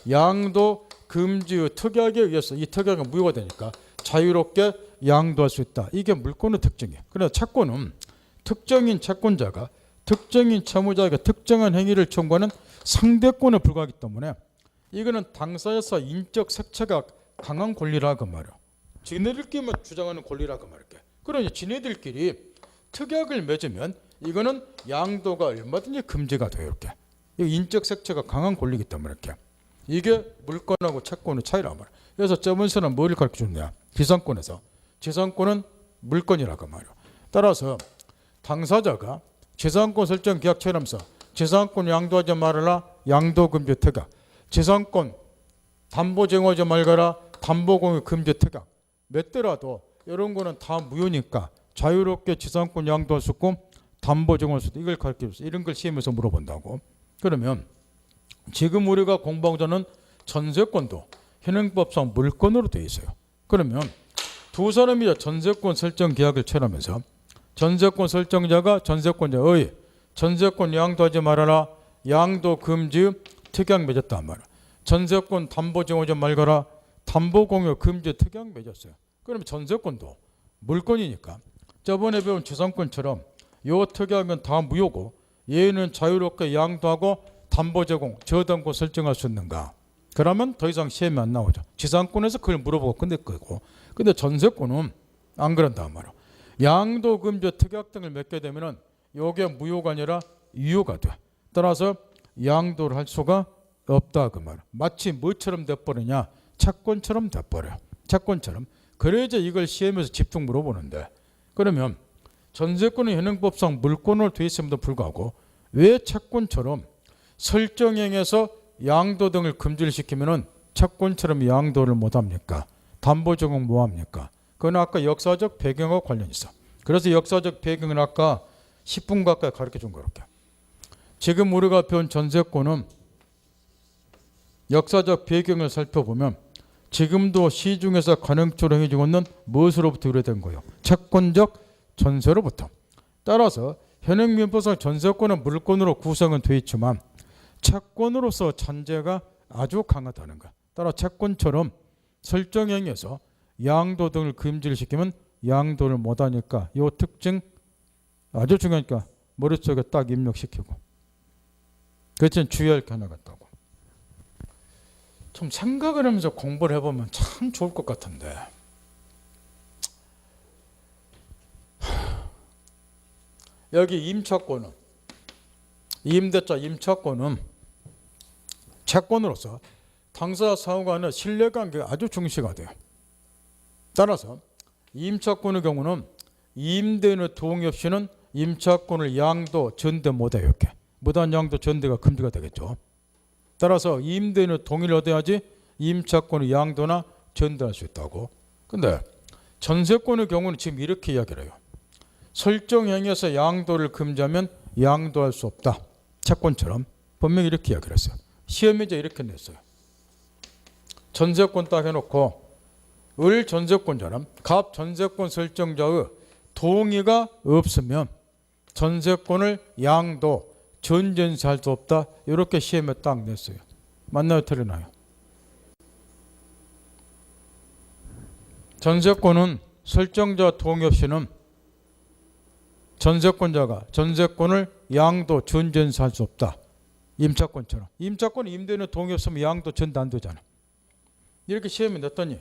양도 금지의 특약에 의해서 이 특약은 무효가 되니까 자유롭게 양도할 수 있다. 이게 물권의 특징이에요. 그래서 채권은 특정인 채권자가 특정인 채무자에게 특정한 행위를 청구하는 상대권에 불과하기 때문에 이거는 당사자에서 인적 색채가 강한 권리라고 말이에요. 지네들끼리만 주장하는 권리라고 말할게. 그러니 지네들끼리 특약을 맺으면 이거는 양도가 얼마든지 금지가 돼요. 이렇게. 인적 색채가 강한 권리이기 때문에 이렇게. 이게 물권하고 채권의 차이라고 말이에요. 그래서 저번서는 뭘 가르쳐 줬냐. 지상권에서. 지상권은 물권이라고 말이에요. 따라서 당사자가 재산권 설정 계약 체결하면서 재산권 양도하지 말아라. 양도금지 특약. 재산권 담보 제공하지 말거라. 담보공유 금지 특약. 맺더라도 이런 거는 다 무효니까 자유롭게 재산권 양도할 수 있고 담보 제공할 수 있다. 이걸 가르쳐줬어요. 이런 걸 시험에서 물어본다고. 그러면 지금 우리가 공부하고자는 전세권도 현행법상 물권으로 되어 있어요. 그러면 두 사람이 전세권 설정 계약을 체결하면서 전세권 설정자가 전세권자의 전세권 양도하지 말아라. 양도 금지 특약 맺었단 말이야. 전세권 담보 제공하지 말거라. 담보 공유 금지 특약 맺었어요. 그러면 전세권도 물권이니까 저번에 배운 재산권처럼 요 특약은 다 무효고 얘는 자유롭게 양도하고 담보 제공, 저당권 설정할 수 있는가? 그러면 더 이상 시험이 안 나오죠. 지상권에서 그걸 물어보고 끝낼 거고. 근데 전세권은 안 그런단 말이야. 양도 금지 특약 등을 맺게 되면은 요게 무효가 아니라 유효가 돼. 따라서 양도를 할 수가 없다 그 말. 마치 뭐처럼 돼버리냐? 채권처럼 돼버려. 채권처럼. 그래야지 이걸 시험에서 집중 물어보는데. 그러면 전세권은 현행법상 물권으로 되어 있음에도 불구하고 왜 채권처럼 설정행에서 양도 등을 금지를 시키면은 채권처럼 양도를 못합니까? 담보 제공 뭐합니까? 그건 아까 역사적 배경과 관련이 있어. 그래서 역사적 배경은 아까 10분 가까이 가르쳐 준 거렇게. 지금 우리가 배운 전세권은 역사적 배경을 살펴보면 지금도 시중에서 가능적으로 행해지고 있는 무엇으로부터 유래된 거예요? 채권적 전세로부터. 따라서 현행민법상 전세권은 물권으로 구성은 되어 있지만 채권으로서 잔재가 아주 강하다는 거. 따라 채권처럼 설정행위에서 양도 등을 금지를 시키면 양도를 못하니까 이 특징 아주 중요하니까 머릿속에 딱 입력시키고. 그렇지만 주의할 게 하나가 있다고. 좀 생각을 하면서 공부를 해보면 참 좋을 것 같은데. 여기 임차권은 임대차 임차권은 채권으로서 당사자 상호간의 신뢰관계가 아주 중시가 돼요. 따라서 임차권의 경우는 임대인의 동의 없이는 임차권을 양도 전대 못해요. 이렇게 무단 양도 전대가 금지가 되겠죠. 따라서 임대인의 동의를 얻어야지 임차권의 양도나 전대할 수 있다고. 근데 전세권의 경우는 지금 이렇게 이야기를 해요. 설정행위에서 양도를 금지하면 양도할 수 없다. 채권처럼 분명히 이렇게 이야기를 했어요. 시험에 이제 이렇게 냈어요. 전세권 딱 해놓고 을 전세권자는 갑 전세권 설정자의 동의가 없으면 전세권을 양도, 전전세할 수 없다. 이렇게 시험에 딱 냈어요. 맞나요? 틀리나요? 전세권은 설정자 동의 없이는 전세권자가 전세권을 양도, 전전세할 수 없다. 임차권처럼. 임차권은 임대인의 동의 없으면 양도, 전도 안 되잖아. 이렇게 시험에 냈더니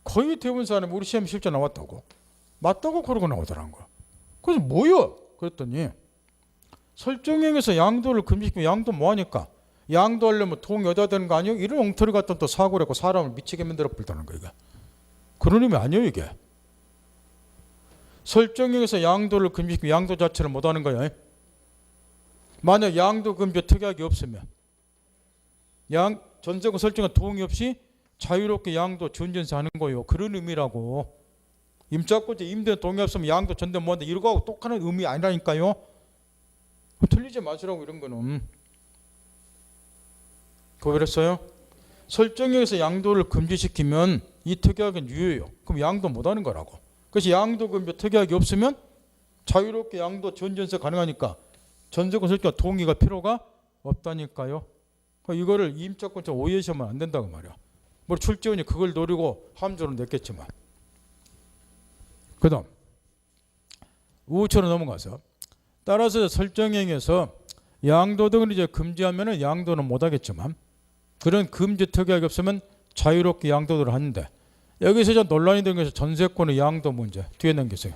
거의 대부분 사람이 우리 시험 실제 나왔다고. 맞다고 그러고 나오더라는 거야. 그래서 뭐야? 그랬더니 설정형에서 양도를 금지시키면 양도 뭐하니까? 양도하려면 동의 얻어야 되는 거 아니에요? 이런 엉터리 같은 또 사고를 했고 사람을 미치게 만들어 버린다는 거야. 이게. 그런 의미 아니에요 이게. 설정형에서 양도를 금지시키면 양도 자체를 못하는 거야. 만약 양도 금지 특약이 없으면 전세권 설정은 동의 없이 자유롭게 양도 전전세 하는 거예요. 그런 의미라고. 임차권자 임대 동의 없으면 양도 전대 뭐한다 이러고 똑같은 의미 아니라니까요. 틀리지 마시라고 이런 거는. 그랬어요? 설정형에서 양도를 금지시키면 이 특약은 유효해요. 그럼 양도 못하는 거라고. 그래서 양도 금지 특약이 없으면 자유롭게 양도 전전세 가능하니까 전세권 설정 동의가 필요가 없다니까요. 그러니까 이거를 임차권자 오해하시면 안 된다고 말이야. 뭐 출제원이 그걸 노리고 함정을 냈겠지만. 그 다음 우처로 넘어가서 따라서 설정형에서 양도 등을 이제 금지하면 양도는 못하겠지만 그런 금지 특약이 없으면 자유롭게 양도를 하는데 여기서 이제 논란이 된 것이 전세권의 양도 문제 뒤에 넘기세요.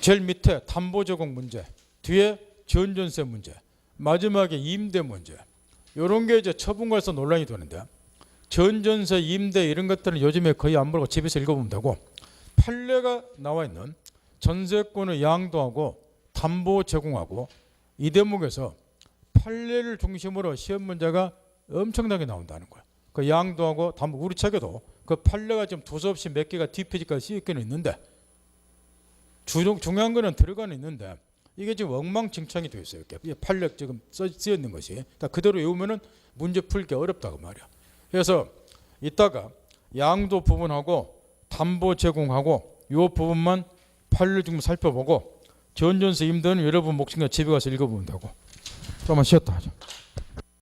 제일 밑에 담보 제공 문제, 뒤에 전전세 문제, 마지막에 임대 문제. 이런 게 이제 처분과에서 논란이 되는데 전전세, 임대 이런 것들은 요즘에 거의 안 보고 집에서 읽어보면 되고 판례가 나와 있는 전세권을 양도하고 담보 제공하고 이 대목에서 판례를 중심으로 시험 문제가 엄청나게 나온다는 거예요. 그 양도하고 담보 우리 책에도 그 판례가 지금 두서없이 몇 개가 뒷페이지까지 쓰여있기는 있는데 중요한 거는 들어가는 있는데 이게 지금 엉망진창이 되어 있어요. 이렇게 판례 지금 쓰여 있는 것이 그대로 외우면은 문제 풀기 어렵다고 말이야. 그래서 이따가 양도 부분하고 담보 제공하고 이 부분만 판례 좀 살펴보고 전전세 임대는 여러분 목숨과 집에 가서 읽어보면 되고. 좀만 쉬었다 하죠.